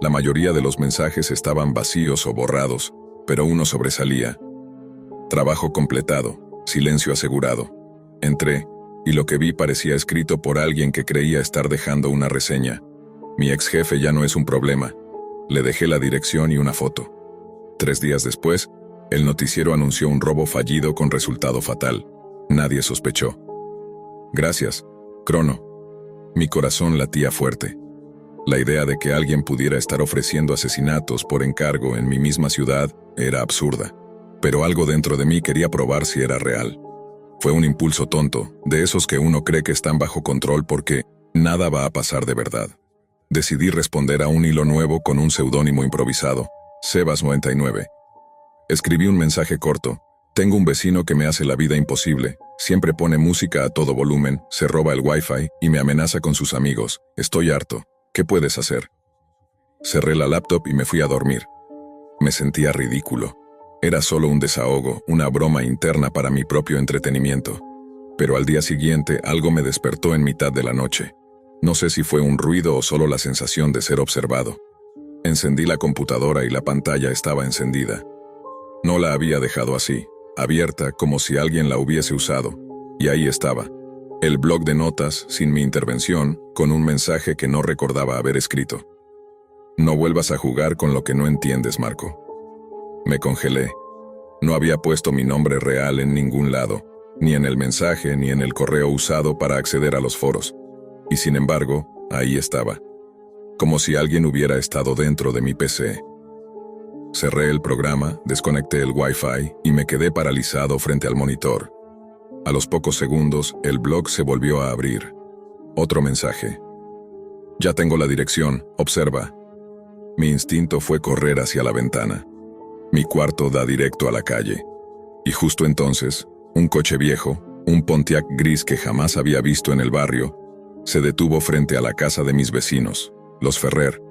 La mayoría de los mensajes estaban vacíos o borrados, pero uno sobresalía. Trabajo completado, silencio asegurado. Entré, y lo que vi parecía escrito por alguien que creía estar dejando una reseña. Mi ex jefe ya no es un problema. Le dejé la dirección y una foto. 3 días después, el noticiero anunció un robo fallido con resultado fatal. Nadie sospechó. Gracias, Crono. Mi corazón latía fuerte. La idea de que alguien pudiera estar ofreciendo asesinatos por encargo en mi misma ciudad era absurda, pero algo dentro de mí quería probar si era real. Fue un impulso tonto, de esos que uno cree que están bajo control porque nada va a pasar de verdad. Decidí responder a un hilo nuevo con un seudónimo improvisado, Sebas99. Escribí un mensaje corto. Tengo un vecino que me hace la vida imposible, siempre pone música a todo volumen, se roba el wifi y me amenaza con sus amigos. Estoy harto. ¿Qué puedes hacer? Cerré la laptop y me fui a dormir. Me sentía ridículo. Era solo un desahogo, una broma interna para mi propio entretenimiento. Pero al día siguiente algo me despertó en mitad de la noche. No sé si fue un ruido o solo la sensación de ser observado. Encendí la computadora y la pantalla estaba encendida. No la había dejado así, abierta como si alguien la hubiese usado. Y ahí estaba. El blog de notas, sin mi intervención, con un mensaje que no recordaba haber escrito. No vuelvas a jugar con lo que no entiendes, Marco. Me congelé. No había puesto mi nombre real en ningún lado, ni en el mensaje ni en el correo usado para acceder a los foros. Y sin embargo, ahí estaba. como si alguien hubiera estado dentro de mi PC. Cerré el programa, desconecté el Wi-Fi y me quedé paralizado frente al monitor. A los pocos segundos, el blog se volvió a abrir. Otro mensaje. Ya tengo la dirección, observa. Mi instinto fue correr hacia la ventana. Mi cuarto da directo a la calle. Y justo entonces, un coche viejo, un Pontiac gris que jamás había visto en el barrio, se detuvo frente a la casa de mis vecinos, los Ferrer.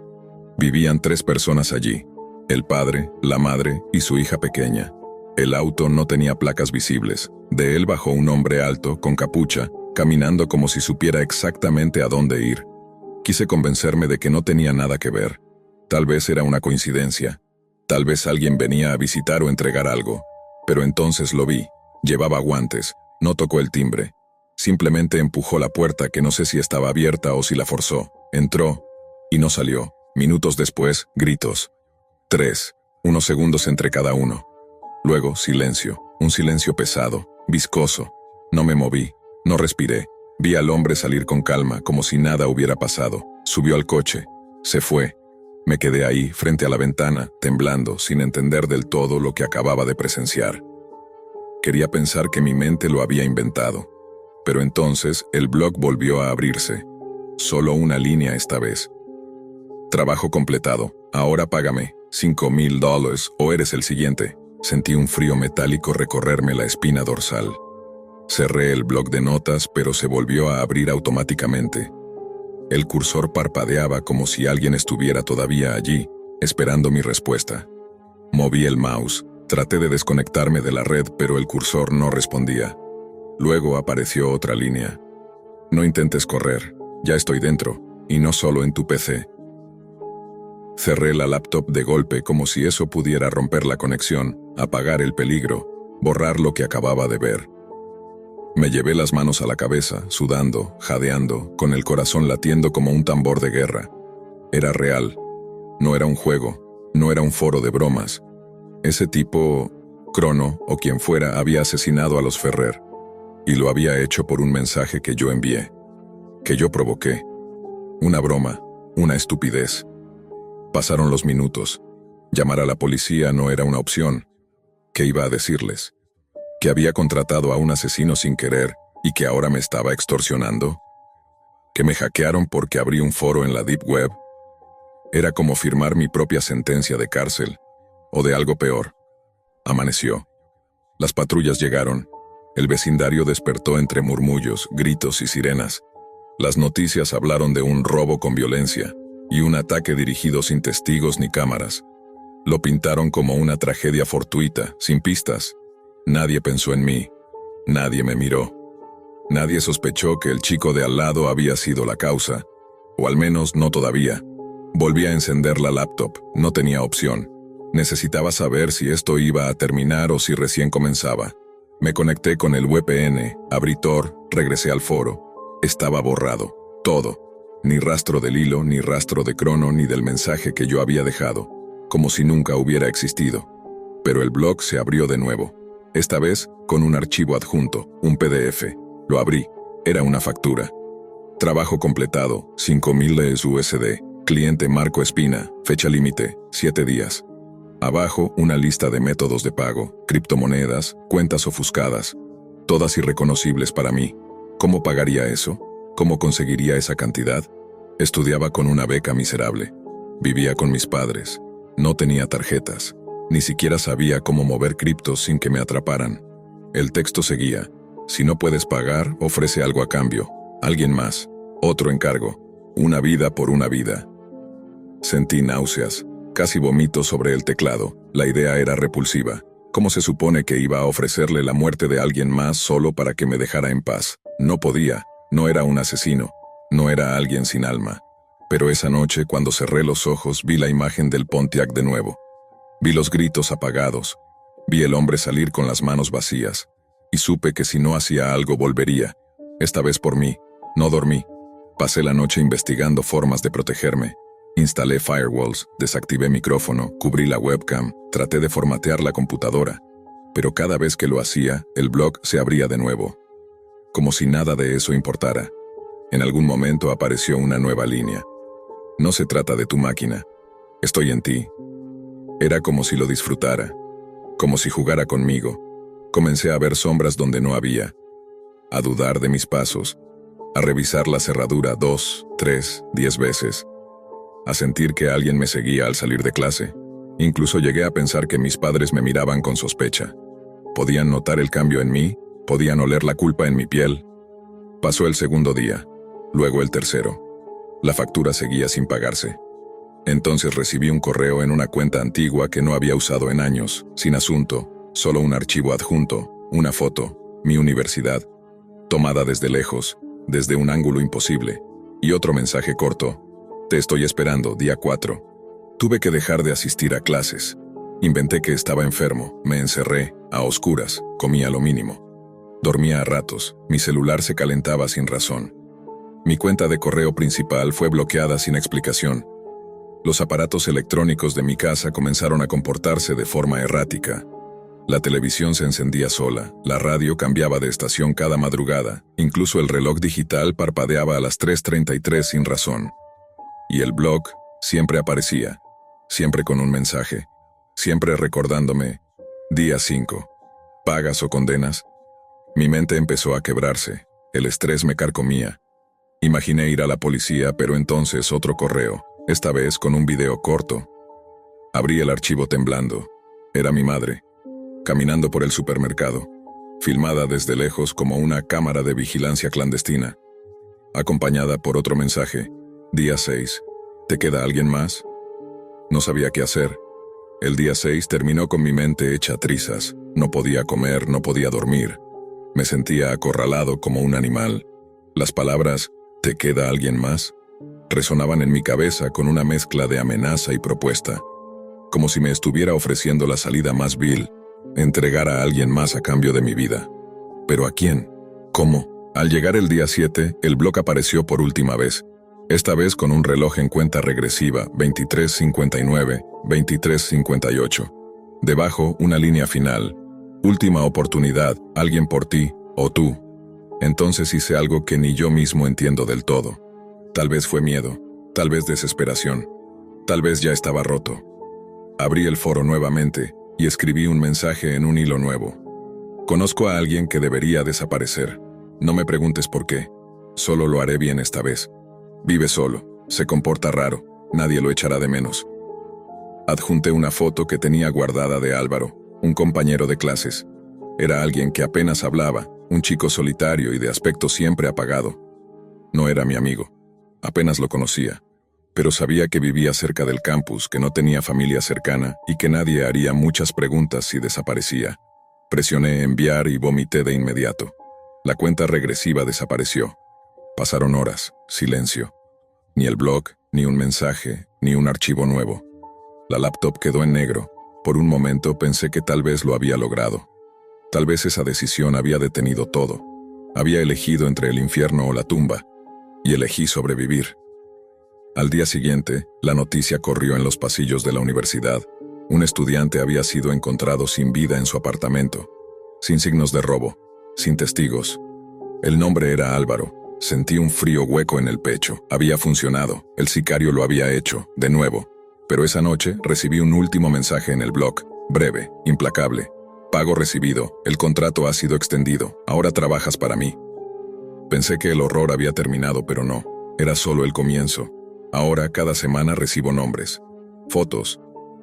Vivían 3 personas allí, el padre, la madre y su hija pequeña. El auto no tenía placas visibles. De él bajó un hombre alto, con capucha, caminando como si supiera exactamente a dónde ir. Quise convencerme de que no tenía nada que ver. Tal vez era una coincidencia. Tal vez alguien venía a visitar o entregar algo. Pero entonces lo vi. Llevaba guantes. No tocó el timbre. Simplemente empujó la puerta que no sé si estaba abierta o si la forzó. Entró y no salió. Minutos después, gritos. 3. Unos segundos entre cada uno. Luego, silencio. Un silencio pesado, viscoso. No me moví. No respiré. Vi al hombre salir con calma, como si nada hubiera pasado. Subió al coche. Se fue. Me quedé ahí, frente a la ventana, temblando, sin entender del todo lo que acababa de presenciar. Quería pensar que mi mente lo había inventado. Pero entonces, el blog volvió a abrirse. Solo una línea esta vez. Trabajo completado. Ahora págame $5,000 o eres el siguiente. Sentí un frío metálico recorrerme la espina dorsal. Cerré el bloc de notas, pero se volvió a abrir automáticamente. El cursor parpadeaba como si alguien estuviera todavía allí, esperando mi respuesta. Moví el mouse, traté de desconectarme de la red, pero el cursor no respondía. Luego apareció otra línea. No intentes correr, ya estoy dentro, y no solo en tu PC. Cerré la laptop de golpe como si eso pudiera romper la conexión, apagar el peligro, borrar lo que acababa de ver. Me llevé las manos a la cabeza, sudando, jadeando, con el corazón latiendo como un tambor de guerra. Era real. No era un juego, no era un foro de bromas. Ese tipo, Crono o quien fuera, había asesinado a los Ferrer. Y lo había hecho por un mensaje que yo envié, que yo provoqué. Una broma, una estupidez. Pasaron los minutos. Llamar a la policía no era una opción. ¿Qué iba a decirles? ¿Que había contratado a un asesino sin querer y que ahora me estaba extorsionando? ¿Que me hackearon porque abrí un foro en la Deep Web? Era como firmar mi propia sentencia de cárcel, o de algo peor. Amaneció. Las patrullas llegaron. El vecindario despertó entre murmullos, gritos y sirenas. Las noticias hablaron de un robo con violencia y un ataque dirigido sin testigos ni cámaras. Lo pintaron como una tragedia fortuita, sin pistas. Nadie pensó en mí. Nadie me miró. Nadie sospechó que el chico de al lado había sido la causa. O al menos no todavía. Volví a encender la laptop. No tenía opción. Necesitaba saber si esto iba a terminar o si recién comenzaba. Me conecté con el VPN, abrí Tor, regresé al foro. Estaba borrado. Todo. Ni rastro del hilo, ni rastro de Crono, ni del mensaje que yo había dejado. Como si nunca hubiera existido. Pero el blog se abrió de nuevo. Esta vez, con un archivo adjunto, un PDF. Lo abrí. Era una factura. Trabajo completado, 5,000 USD. Cliente Marco Espina. Fecha límite, 7 días. Abajo, una lista de métodos de pago, criptomonedas, cuentas ofuscadas. Todas irreconocibles para mí. ¿Cómo pagaría eso? ¿Cómo conseguiría esa cantidad? Estudiaba con una beca miserable. Vivía con mis padres. No tenía tarjetas. Ni siquiera sabía cómo mover criptos sin que me atraparan. El texto seguía. Si no puedes pagar, ofrece algo a cambio. Alguien más. Otro encargo. Una vida por una vida. Sentí náuseas. Casi vomito sobre el teclado. La idea era repulsiva. ¿Cómo se supone que iba a ofrecerle la muerte de alguien más solo para que me dejara en paz? No podía. No era un asesino. No era alguien sin alma. Pero esa noche, cuando cerré los ojos, vi la imagen del Pontiac de nuevo. Vi los gritos apagados. Vi el hombre salir con las manos vacías. Y supe que si no hacía algo volvería. Esta vez por mí. No dormí. Pasé la noche investigando formas de protegerme. Instalé firewalls, desactivé micrófono, cubrí la webcam, traté de formatear la computadora. Pero cada vez que lo hacía, el blog se abría de nuevo. Como si nada de eso importara. En algún momento apareció una nueva línea. No se trata de tu máquina. Estoy en ti. Era como si lo disfrutara, como si jugara conmigo. Comencé a ver sombras donde no había, a dudar de mis pasos, a revisar la cerradura 2, 3, 10 veces, a sentir que alguien me seguía al salir de clase. Incluso llegué a pensar que mis padres me miraban con sospecha. Podían notar el cambio en mí, podían oler la culpa en mi piel. Pasó el segundo día, luego el tercero. La factura seguía sin pagarse. Entonces recibí un correo en una cuenta antigua que no había usado en años, sin asunto, solo un archivo adjunto, una foto, mi universidad, tomada desde lejos, desde un ángulo imposible, y otro mensaje corto: te estoy esperando, día 4. Tuve que dejar de asistir a clases. Inventé que estaba enfermo, me encerré, a oscuras, comía lo mínimo. Dormía a ratos, mi celular se calentaba sin razón. Mi cuenta de correo principal fue bloqueada sin explicación. Los aparatos electrónicos de mi casa comenzaron a comportarse de forma errática. La televisión se encendía sola, la radio cambiaba de estación cada madrugada, incluso el reloj digital parpadeaba a las 3:33 sin razón. Y el blog siempre aparecía, siempre con un mensaje, siempre recordándome: día 5, ¿pagas o condenas? Mi mente empezó a quebrarse, el estrés me carcomía. Imaginé ir a la policía, pero entonces otro correo, esta vez con un video corto. Abrí el archivo temblando. Era mi madre, caminando por el supermercado, filmada desde lejos como una cámara de vigilancia clandestina, acompañada por otro mensaje: día 6, ¿te queda alguien más? No sabía qué hacer. El día 6 terminó con mi mente hecha trizas. No podía comer, no podía dormir. Me sentía acorralado como un animal. Las palabras ¿te queda alguien más? Resonaban en mi cabeza con una mezcla de amenaza y propuesta, como si me estuviera ofreciendo la salida más vil, entregar a alguien más a cambio de mi vida. ¿Pero a quién? ¿Cómo? Al llegar el día 7, el blog apareció por última vez, esta vez con un reloj en cuenta regresiva, 23:59, 23:58. Debajo, una línea final: última oportunidad, alguien por ti, o tú. Entonces hice algo que ni yo mismo entiendo del todo. Tal vez fue miedo, tal vez desesperación, tal vez ya estaba roto. Abrí el foro nuevamente y escribí un mensaje en un hilo nuevo. Conozco a alguien que debería desaparecer. No me preguntes por qué. Solo lo haré bien esta vez. Vive solo, se comporta raro, nadie lo echará de menos. Adjunté una foto que tenía guardada de Álvaro, un compañero de clases. Era alguien que apenas hablaba, un chico solitario y de aspecto siempre apagado. No era mi amigo. Apenas lo conocía, pero sabía que vivía cerca del campus, que no tenía familia cercana y que nadie haría muchas preguntas si desaparecía. Presioné enviar y vomité de inmediato. La cuenta regresiva desapareció. Pasaron horas, silencio. Ni el blog, ni un mensaje, ni un archivo nuevo. La laptop quedó en negro. Por un momento pensé que tal vez lo había logrado. Tal vez esa decisión había detenido todo. Había elegido entre el infierno o la tumba. Y elegí sobrevivir. Al día siguiente, la noticia corrió en los pasillos de la universidad. Un estudiante había sido encontrado sin vida en su apartamento, sin signos de robo, sin testigos. El nombre era Álvaro. Sentí un frío hueco en el pecho. Había funcionado. El sicario lo había hecho, de nuevo. Pero esa noche recibí un último mensaje en el blog, breve, implacable. Pago recibido, el contrato ha sido extendido, ahora trabajas para mí. Pensé que el horror había terminado, pero no. Era solo el comienzo. Ahora, cada semana recibo nombres, fotos,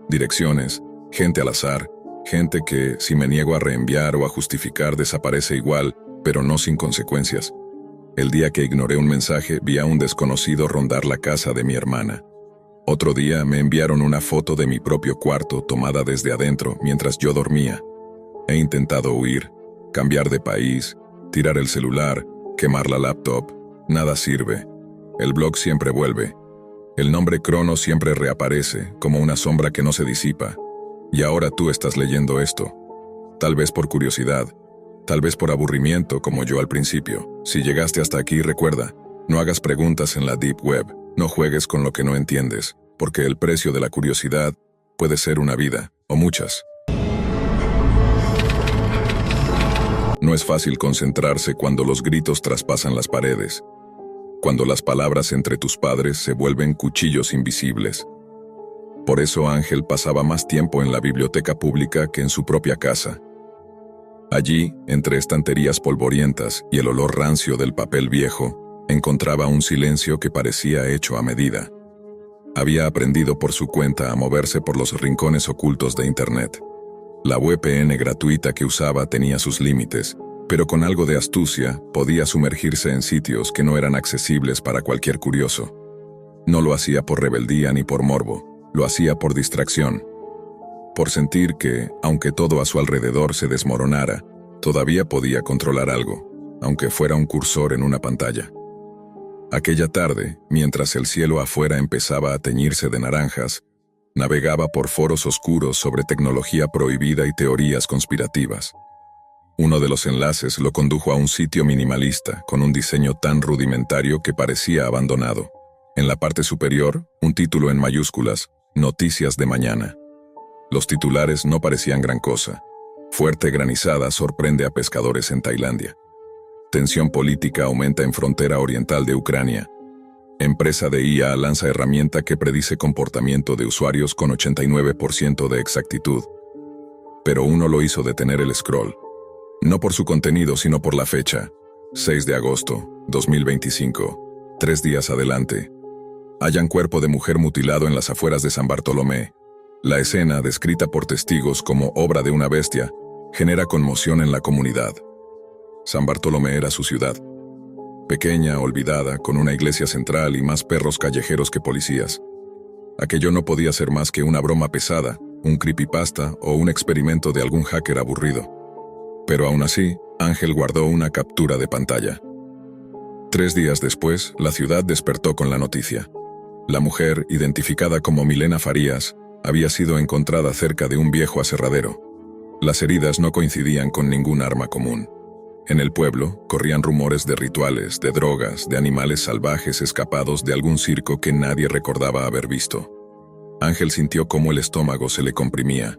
direcciones, gente al azar, gente que, si me niego a reenviar o a justificar, desaparece igual, pero no sin consecuencias. El día que ignoré un mensaje, vi a un desconocido rondar la casa de mi hermana. Otro día me enviaron una foto de mi propio cuarto tomada desde adentro mientras yo dormía. He intentado huir, cambiar de país, tirar el celular, quemar la laptop. Nada sirve. El blog siempre vuelve. El nombre Crono siempre reaparece, como una sombra que no se disipa. Y ahora tú estás leyendo esto. Tal vez por curiosidad, tal vez por aburrimiento como yo al principio. Si llegaste hasta aquí, recuerda, no hagas preguntas en la Deep Web, no juegues con lo que no entiendes, porque el precio de la curiosidad puede ser una vida, o muchas. No es fácil concentrarse cuando los gritos traspasan las paredes, cuando las palabras entre tus padres se vuelven cuchillos invisibles. Por eso Ángel pasaba más tiempo en la biblioteca pública que en su propia casa. Allí, entre estanterías polvorientas y el olor rancio del papel viejo, encontraba un silencio que parecía hecho a medida. Había aprendido por su cuenta a moverse por los rincones ocultos de Internet. La VPN gratuita que usaba tenía sus límites, pero con algo de astucia podía sumergirse en sitios que no eran accesibles para cualquier curioso. No lo hacía por rebeldía ni por morbo, lo hacía por distracción. Por sentir que, aunque todo a su alrededor se desmoronara, todavía podía controlar algo, aunque fuera un cursor en una pantalla. Aquella tarde, mientras el cielo afuera empezaba a teñirse de naranjas, navegaba por foros oscuros sobre tecnología prohibida y teorías conspirativas. Uno de los enlaces lo condujo a un sitio minimalista, con un diseño tan rudimentario que parecía abandonado. En la parte superior, un título en mayúsculas, Noticias de mañana. Los titulares no parecían gran cosa. Fuerte granizada sorprende a pescadores en Tailandia. Tensión política aumenta en frontera oriental de Ucrania. Empresa de IA lanza herramienta que predice comportamiento de usuarios con 89% de exactitud. Pero uno lo hizo detener el scroll. No por su contenido, sino por la fecha. 6 de agosto, 2025. 3 días adelante. Hallan cuerpo de mujer mutilado en las afueras de San Bartolomé. La escena, descrita por testigos como obra de una bestia, genera conmoción en la comunidad. San Bartolomé era su ciudad. Pequeña, olvidada, con una iglesia central y más perros callejeros que policías. Aquello no podía ser más que una broma pesada, un creepypasta o un experimento de algún hacker aburrido. Pero aún así, Ángel guardó una captura de pantalla. 3 días después, la ciudad despertó con la noticia. La mujer, identificada como Milena Farías, había sido encontrada cerca de un viejo aserradero. Las heridas no coincidían con ningún arma común. En el pueblo, corrían rumores de rituales, de drogas, de animales salvajes escapados de algún circo que nadie recordaba haber visto. Ángel sintió cómo el estómago se le comprimía.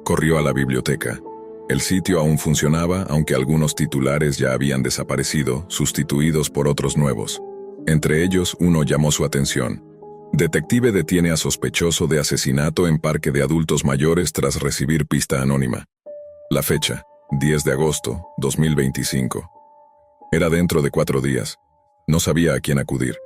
Corrió a la biblioteca. El sitio aún funcionaba, aunque algunos titulares ya habían desaparecido, sustituidos por otros nuevos. Entre ellos, uno llamó su atención. Detective detiene a sospechoso de asesinato en parque de adultos mayores tras recibir pista anónima. La fecha, 10 de agosto, 2025. Era dentro de 4 días. No sabía a quién acudir.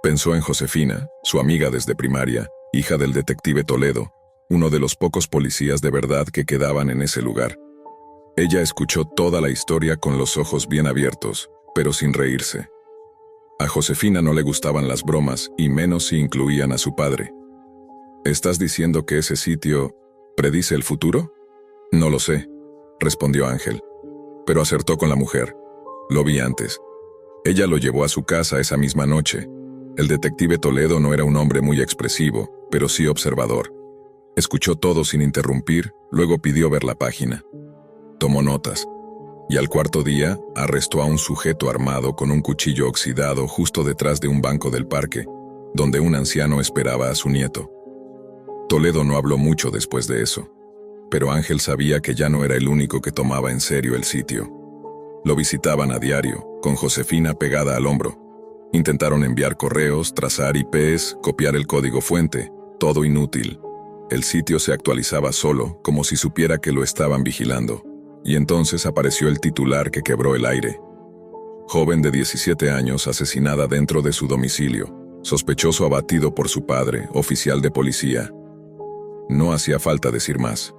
Pensó en Josefina, su amiga desde primaria, hija del detective Toledo, uno de los pocos policías de verdad que quedaban en ese lugar. Ella escuchó toda la historia con los ojos bien abiertos, pero sin reírse. A Josefina no le gustaban las bromas, y menos si incluían a su padre. ¿Estás diciendo que ese sitio predice el futuro? No lo sé, respondió Ángel. Pero acertó con la mujer. Lo vi antes. Ella lo llevó a su casa esa misma noche. El detective Toledo no era un hombre muy expresivo, pero sí observador. Escuchó todo sin interrumpir, luego pidió ver la página. Tomó notas. Y al 4.º día, arrestó a un sujeto armado con un cuchillo oxidado justo detrás de un banco del parque, donde un anciano esperaba a su nieto. Toledo no habló mucho después de eso, pero Ángel sabía que ya no era el único que tomaba en serio el sitio. Lo visitaban a diario, con Josefina pegada al hombro. Intentaron enviar correos, trazar IPs, copiar el código fuente, todo inútil. El sitio se actualizaba solo, como si supiera que lo estaban vigilando. Y entonces apareció el titular que quebró el aire. Joven de 17 años asesinada dentro de su domicilio, sospechoso abatido por su padre, oficial de policía. No hacía falta decir más.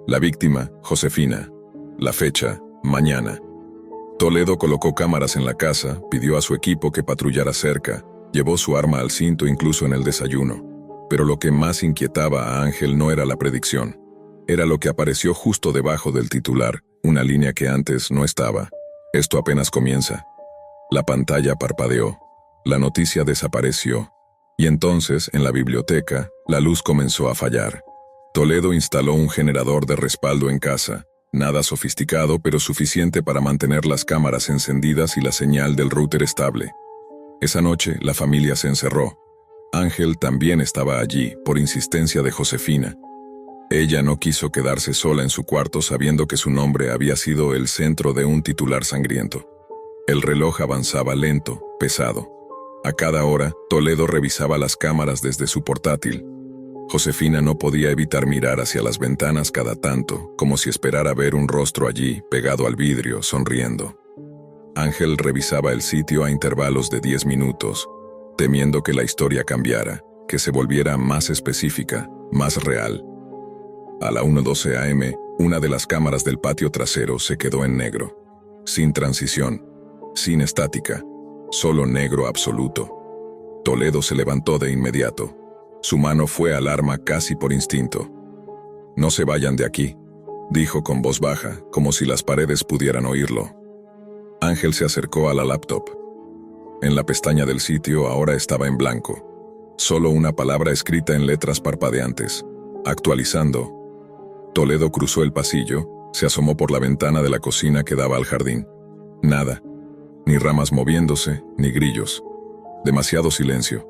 La víctima, Josefina. La fecha, mañana. Toledo colocó cámaras en la casa, pidió a su equipo que patrullara cerca, llevó su arma al cinto incluso en el desayuno. Pero lo que más inquietaba a Ángel no era la predicción. Era lo que apareció justo debajo del titular, una línea que antes no estaba. Esto apenas comienza. La pantalla parpadeó. La noticia desapareció. Y entonces, en la biblioteca, la luz comenzó a fallar. Toledo instaló un generador de respaldo en casa. Nada sofisticado, pero suficiente para mantener las cámaras encendidas y la señal del router estable. Esa noche, la familia se encerró. Ángel también estaba allí, por insistencia de Josefina. Ella no quiso quedarse sola en su cuarto sabiendo que su nombre había sido el centro de un titular sangriento. El reloj avanzaba lento, pesado. A cada hora, Toledo revisaba las cámaras desde su portátil. Josefina no podía evitar mirar hacia las ventanas cada tanto, como si esperara ver un rostro allí, pegado al vidrio, sonriendo. Ángel revisaba el sitio a intervalos de 10 minutos, temiendo que la historia cambiara, que se volviera más específica, más real. A la 1:12 am, una de las cámaras del patio trasero se quedó en negro. Sin transición, sin estática, solo negro absoluto. Toledo se levantó de inmediato. Su mano fue al arma casi por instinto. «No se vayan de aquí», dijo con voz baja, como si las paredes pudieran oírlo. Ángel se acercó a la laptop. En la pestaña del sitio ahora estaba en blanco. Solo una palabra escrita en letras parpadeantes. Actualizando. Toledo cruzó el pasillo, se asomó por la ventana de la cocina que daba al jardín. Nada. Ni ramas moviéndose, ni grillos. Demasiado silencio.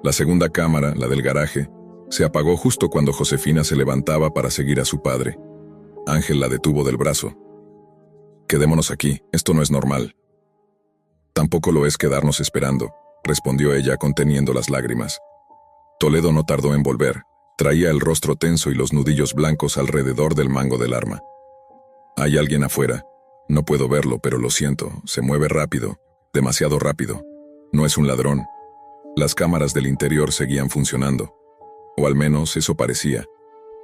La segunda cámara, la del garaje, se apagó justo cuando Josefina se levantaba para seguir a su padre. Ángel la detuvo del brazo. «Quedémonos aquí, esto no es normal». «Tampoco lo es quedarnos esperando», respondió ella conteniendo las lágrimas. Toledo no tardó en volver. Traía el rostro tenso y los nudillos blancos alrededor del mango del arma. «Hay alguien afuera. No puedo verlo, pero lo siento. Se mueve rápido, demasiado rápido. No es un ladrón». Las cámaras del interior seguían funcionando. O al menos eso parecía.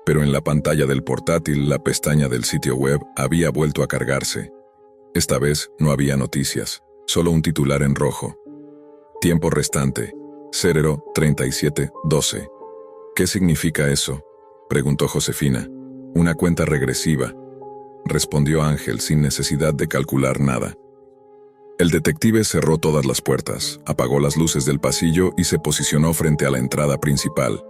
Pero en la pantalla del portátil, la pestaña del sitio web había vuelto a cargarse. Esta vez no había noticias, solo un titular en rojo. Tiempo restante, 0:37:12. «¿Qué significa eso?», preguntó Josefina. «Una cuenta regresiva», respondió Ángel sin necesidad de calcular nada. El detective cerró todas las puertas, apagó las luces del pasillo y se posicionó frente a la entrada principal.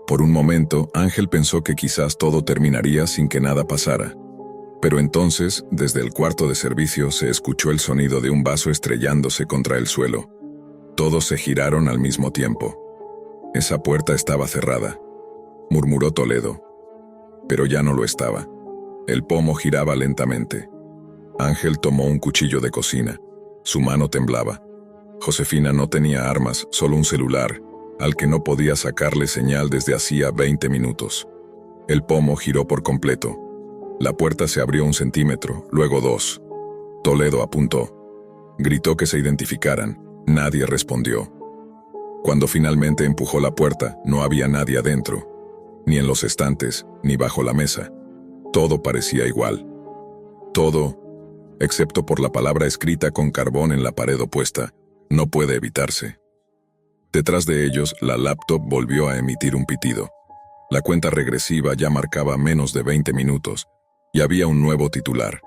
Por un momento, Ángel pensó que quizás todo terminaría sin que nada pasara. Pero entonces, desde el cuarto de servicio se escuchó el sonido de un vaso estrellándose contra el suelo. Todos se giraron al mismo tiempo. «Esa puerta estaba cerrada», murmuró Toledo. Pero ya no lo estaba. El pomo giraba lentamente. Ángel tomó un cuchillo de cocina. Su mano temblaba. Josefina no tenía armas, solo un celular, al que no podía sacarle señal desde hacía 20 minutos. El pomo giró por completo. La puerta se abrió 1 centímetro, luego 2. Toledo apuntó. Gritó que se identificaran. Nadie respondió. Cuando finalmente empujó la puerta, no había nadie adentro. Ni en los estantes, ni bajo la mesa. Todo parecía igual. Todo, excepto por la palabra escrita con carbón en la pared opuesta. No puede evitarse. Detrás de ellos, la laptop volvió a emitir un pitido. La cuenta regresiva ya marcaba menos de 20 minutos, y había un nuevo titular.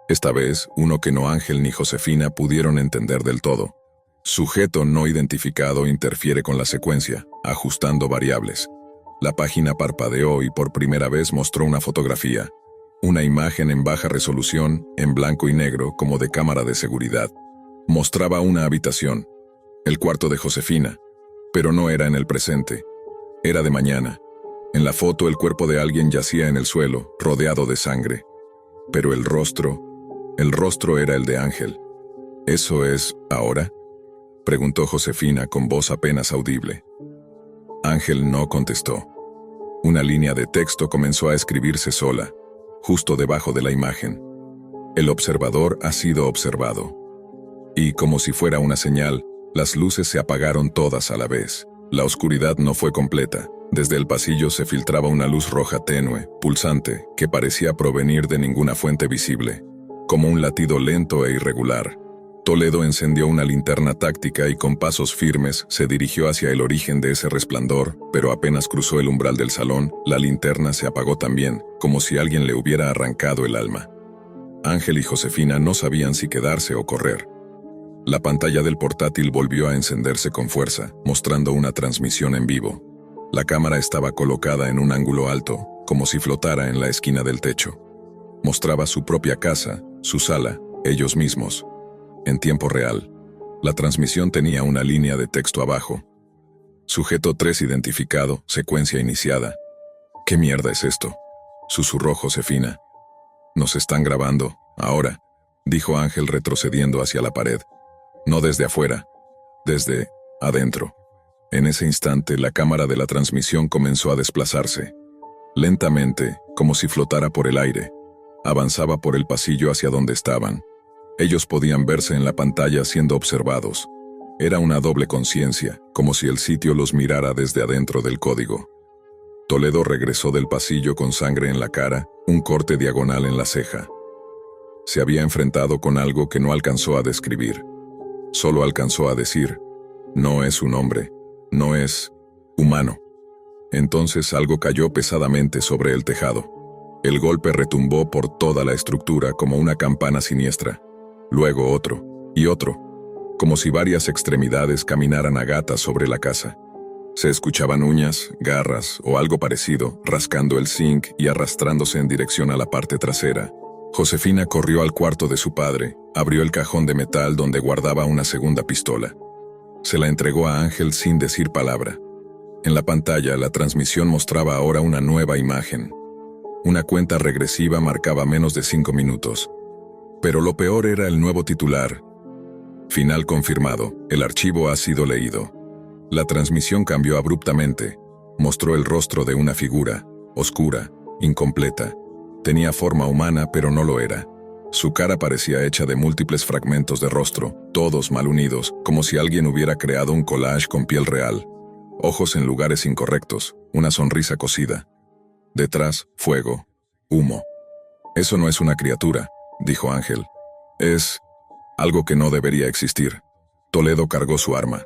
Esta vez, uno que no Ángel ni Josefina pudieron entender del todo. Sujeto no identificado interfiere con la secuencia, ajustando variables. La página parpadeó y por primera vez mostró una fotografía. Una imagen en baja resolución, en blanco y negro, como de cámara de seguridad. Mostraba una habitación, el cuarto de Josefina, pero no era en el presente. Era de mañana. En la foto el cuerpo de alguien yacía en el suelo, rodeado de sangre. Pero el rostro era el de Ángel. ¿Eso es ahora?, preguntó Josefina con voz apenas audible. Ángel no contestó. Una línea de texto comenzó a escribirse sola, justo debajo de la imagen. El observador ha sido observado. Y como si fuera una señal, las luces se apagaron todas a la vez. La oscuridad no fue completa. Desde el pasillo se filtraba una luz roja tenue, pulsante, que parecía provenir de ninguna fuente visible, como un latido lento e irregular. Toledo encendió una linterna táctica y con pasos firmes se dirigió hacia el origen de ese resplandor, pero apenas cruzó el umbral del salón, la linterna se apagó también, como si alguien le hubiera arrancado el alma. Ángel y Josefina no sabían si quedarse o correr. La pantalla del portátil volvió a encenderse con fuerza, mostrando una transmisión en vivo. La cámara estaba colocada en un ángulo alto, como si flotara en la esquina del techo. Mostraba su propia casa, su sala, ellos mismos. En tiempo real. La transmisión tenía una línea de texto abajo. Sujeto 3 identificado, secuencia iniciada. ¿Qué mierda es esto?, susurró Josefina. Nos están grabando, ahora, dijo Ángel retrocediendo hacia la pared. No desde afuera. desde adentro. En ese instante, la cámara de la transmisión comenzó a desplazarse. Lentamente, como si flotara por el aire, avanzaba por el pasillo hacia donde estaban. Ellos podían verse en la pantalla siendo observados. Era una doble conciencia, como si el sitio los mirara desde adentro del código. Toledo regresó del pasillo con sangre en la cara, un corte diagonal en la ceja. Se había enfrentado con algo que no alcanzó a describir. Solo alcanzó a decir, no es un hombre, no es humano. Entonces algo cayó pesadamente sobre el tejado. El golpe retumbó por toda la estructura como una campana siniestra. Luego otro, y otro, como si varias extremidades caminaran a gatas sobre la casa. Se escuchaban uñas, garras o algo parecido, rascando el zinc y arrastrándose en dirección a la parte trasera. Josefina corrió al cuarto de su padre, abrió el cajón de metal donde guardaba una segunda pistola. Se la entregó a Ángel sin decir palabra. En la pantalla, la transmisión mostraba ahora una nueva imagen. Una cuenta regresiva marcaba menos de 5 minutos. Pero lo peor era el nuevo titular. Final confirmado, el archivo ha sido leído. La transmisión cambió abruptamente. Mostró el rostro de una figura, oscura, incompleta. Tenía forma humana, pero no lo era. Su cara parecía hecha de múltiples fragmentos de rostro, todos mal unidos, como si alguien hubiera creado un collage con piel real. Ojos en lugares incorrectos, una sonrisa cosida. Detrás, fuego, humo. Eso no es una criatura, dijo Ángel. Es algo que no debería existir. Toledo cargó su arma.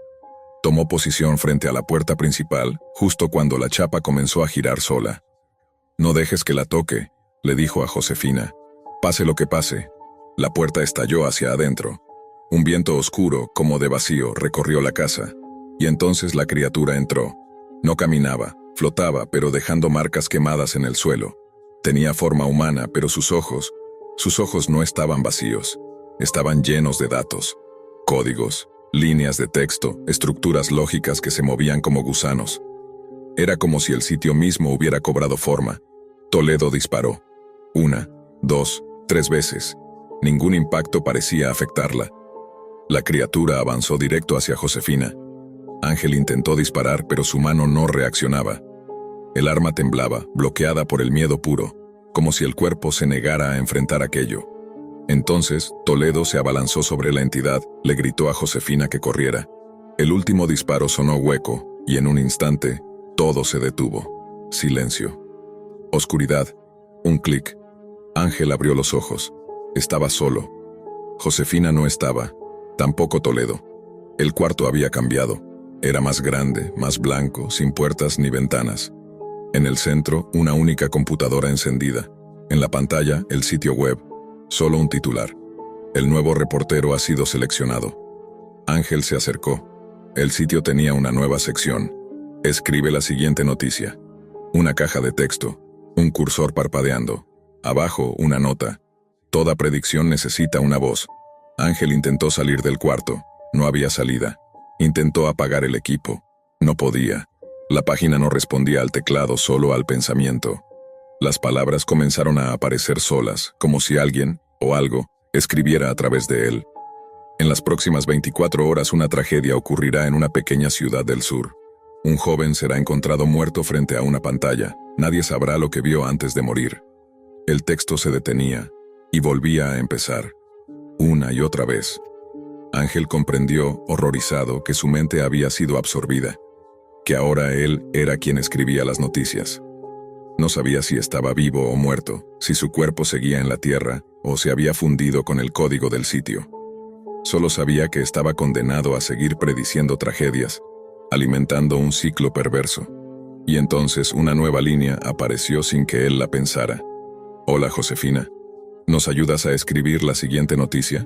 Tomó posición frente a la puerta principal, justo cuando la chapa comenzó a girar sola. No dejes que la toque, le dijo a Josefina. Pase lo que pase. La puerta estalló hacia adentro. Un viento oscuro, como de vacío, recorrió la casa. Y entonces la criatura entró. No caminaba, flotaba, pero dejando marcas quemadas en el suelo. Tenía forma humana, pero sus ojos no estaban vacíos. Estaban llenos de datos. Códigos, líneas de texto, estructuras lógicas que se movían como gusanos. Era como si el sitio mismo hubiera cobrado forma. Toledo disparó. 1, 2, 3 veces. Ningún impacto parecía afectarla. La criatura avanzó directo hacia Josefina. Ángel intentó disparar, pero su mano no reaccionaba. El arma temblaba, bloqueada por el miedo puro, como si el cuerpo se negara a enfrentar aquello. Entonces, Toledo se abalanzó sobre la entidad, le gritó a Josefina que corriera. El último disparo sonó hueco, y en un instante, todo se detuvo. Silencio. Oscuridad. Un clic. Ángel abrió los ojos. Estaba solo. Josefina no estaba. Tampoco Toledo. El cuarto había cambiado. Era más grande, más blanco, sin puertas ni ventanas. En el centro, una única computadora encendida. En la pantalla, el sitio web. Solo un titular. El nuevo reportero ha sido seleccionado. Ángel se acercó. El sitio tenía una nueva sección. Escribe la siguiente noticia. Una caja de texto. Un cursor parpadeando. Abajo, una nota. Toda predicción necesita una voz. Ángel intentó salir del cuarto. No había salida. Intentó apagar el equipo. No podía. La página no respondía al teclado, solo al pensamiento. Las palabras comenzaron a aparecer solas, como si alguien, o algo, escribiera a través de él. En las próximas 24 horas una tragedia ocurrirá en una pequeña ciudad del sur. Un joven será encontrado muerto frente a una pantalla. Nadie sabrá lo que vio antes de morir. El texto se detenía, y volvía a empezar. Una y otra vez. Ángel comprendió, horrorizado, que su mente había sido absorbida. Que ahora él era quien escribía las noticias. No sabía si estaba vivo o muerto, si su cuerpo seguía en la tierra, o se había fundido con el código del sitio. Solo sabía que estaba condenado a seguir prediciendo tragedias, alimentando un ciclo perverso. Y entonces una nueva línea apareció sin que él la pensara. Hola Josefina, ¿nos ayudas a escribir la siguiente noticia?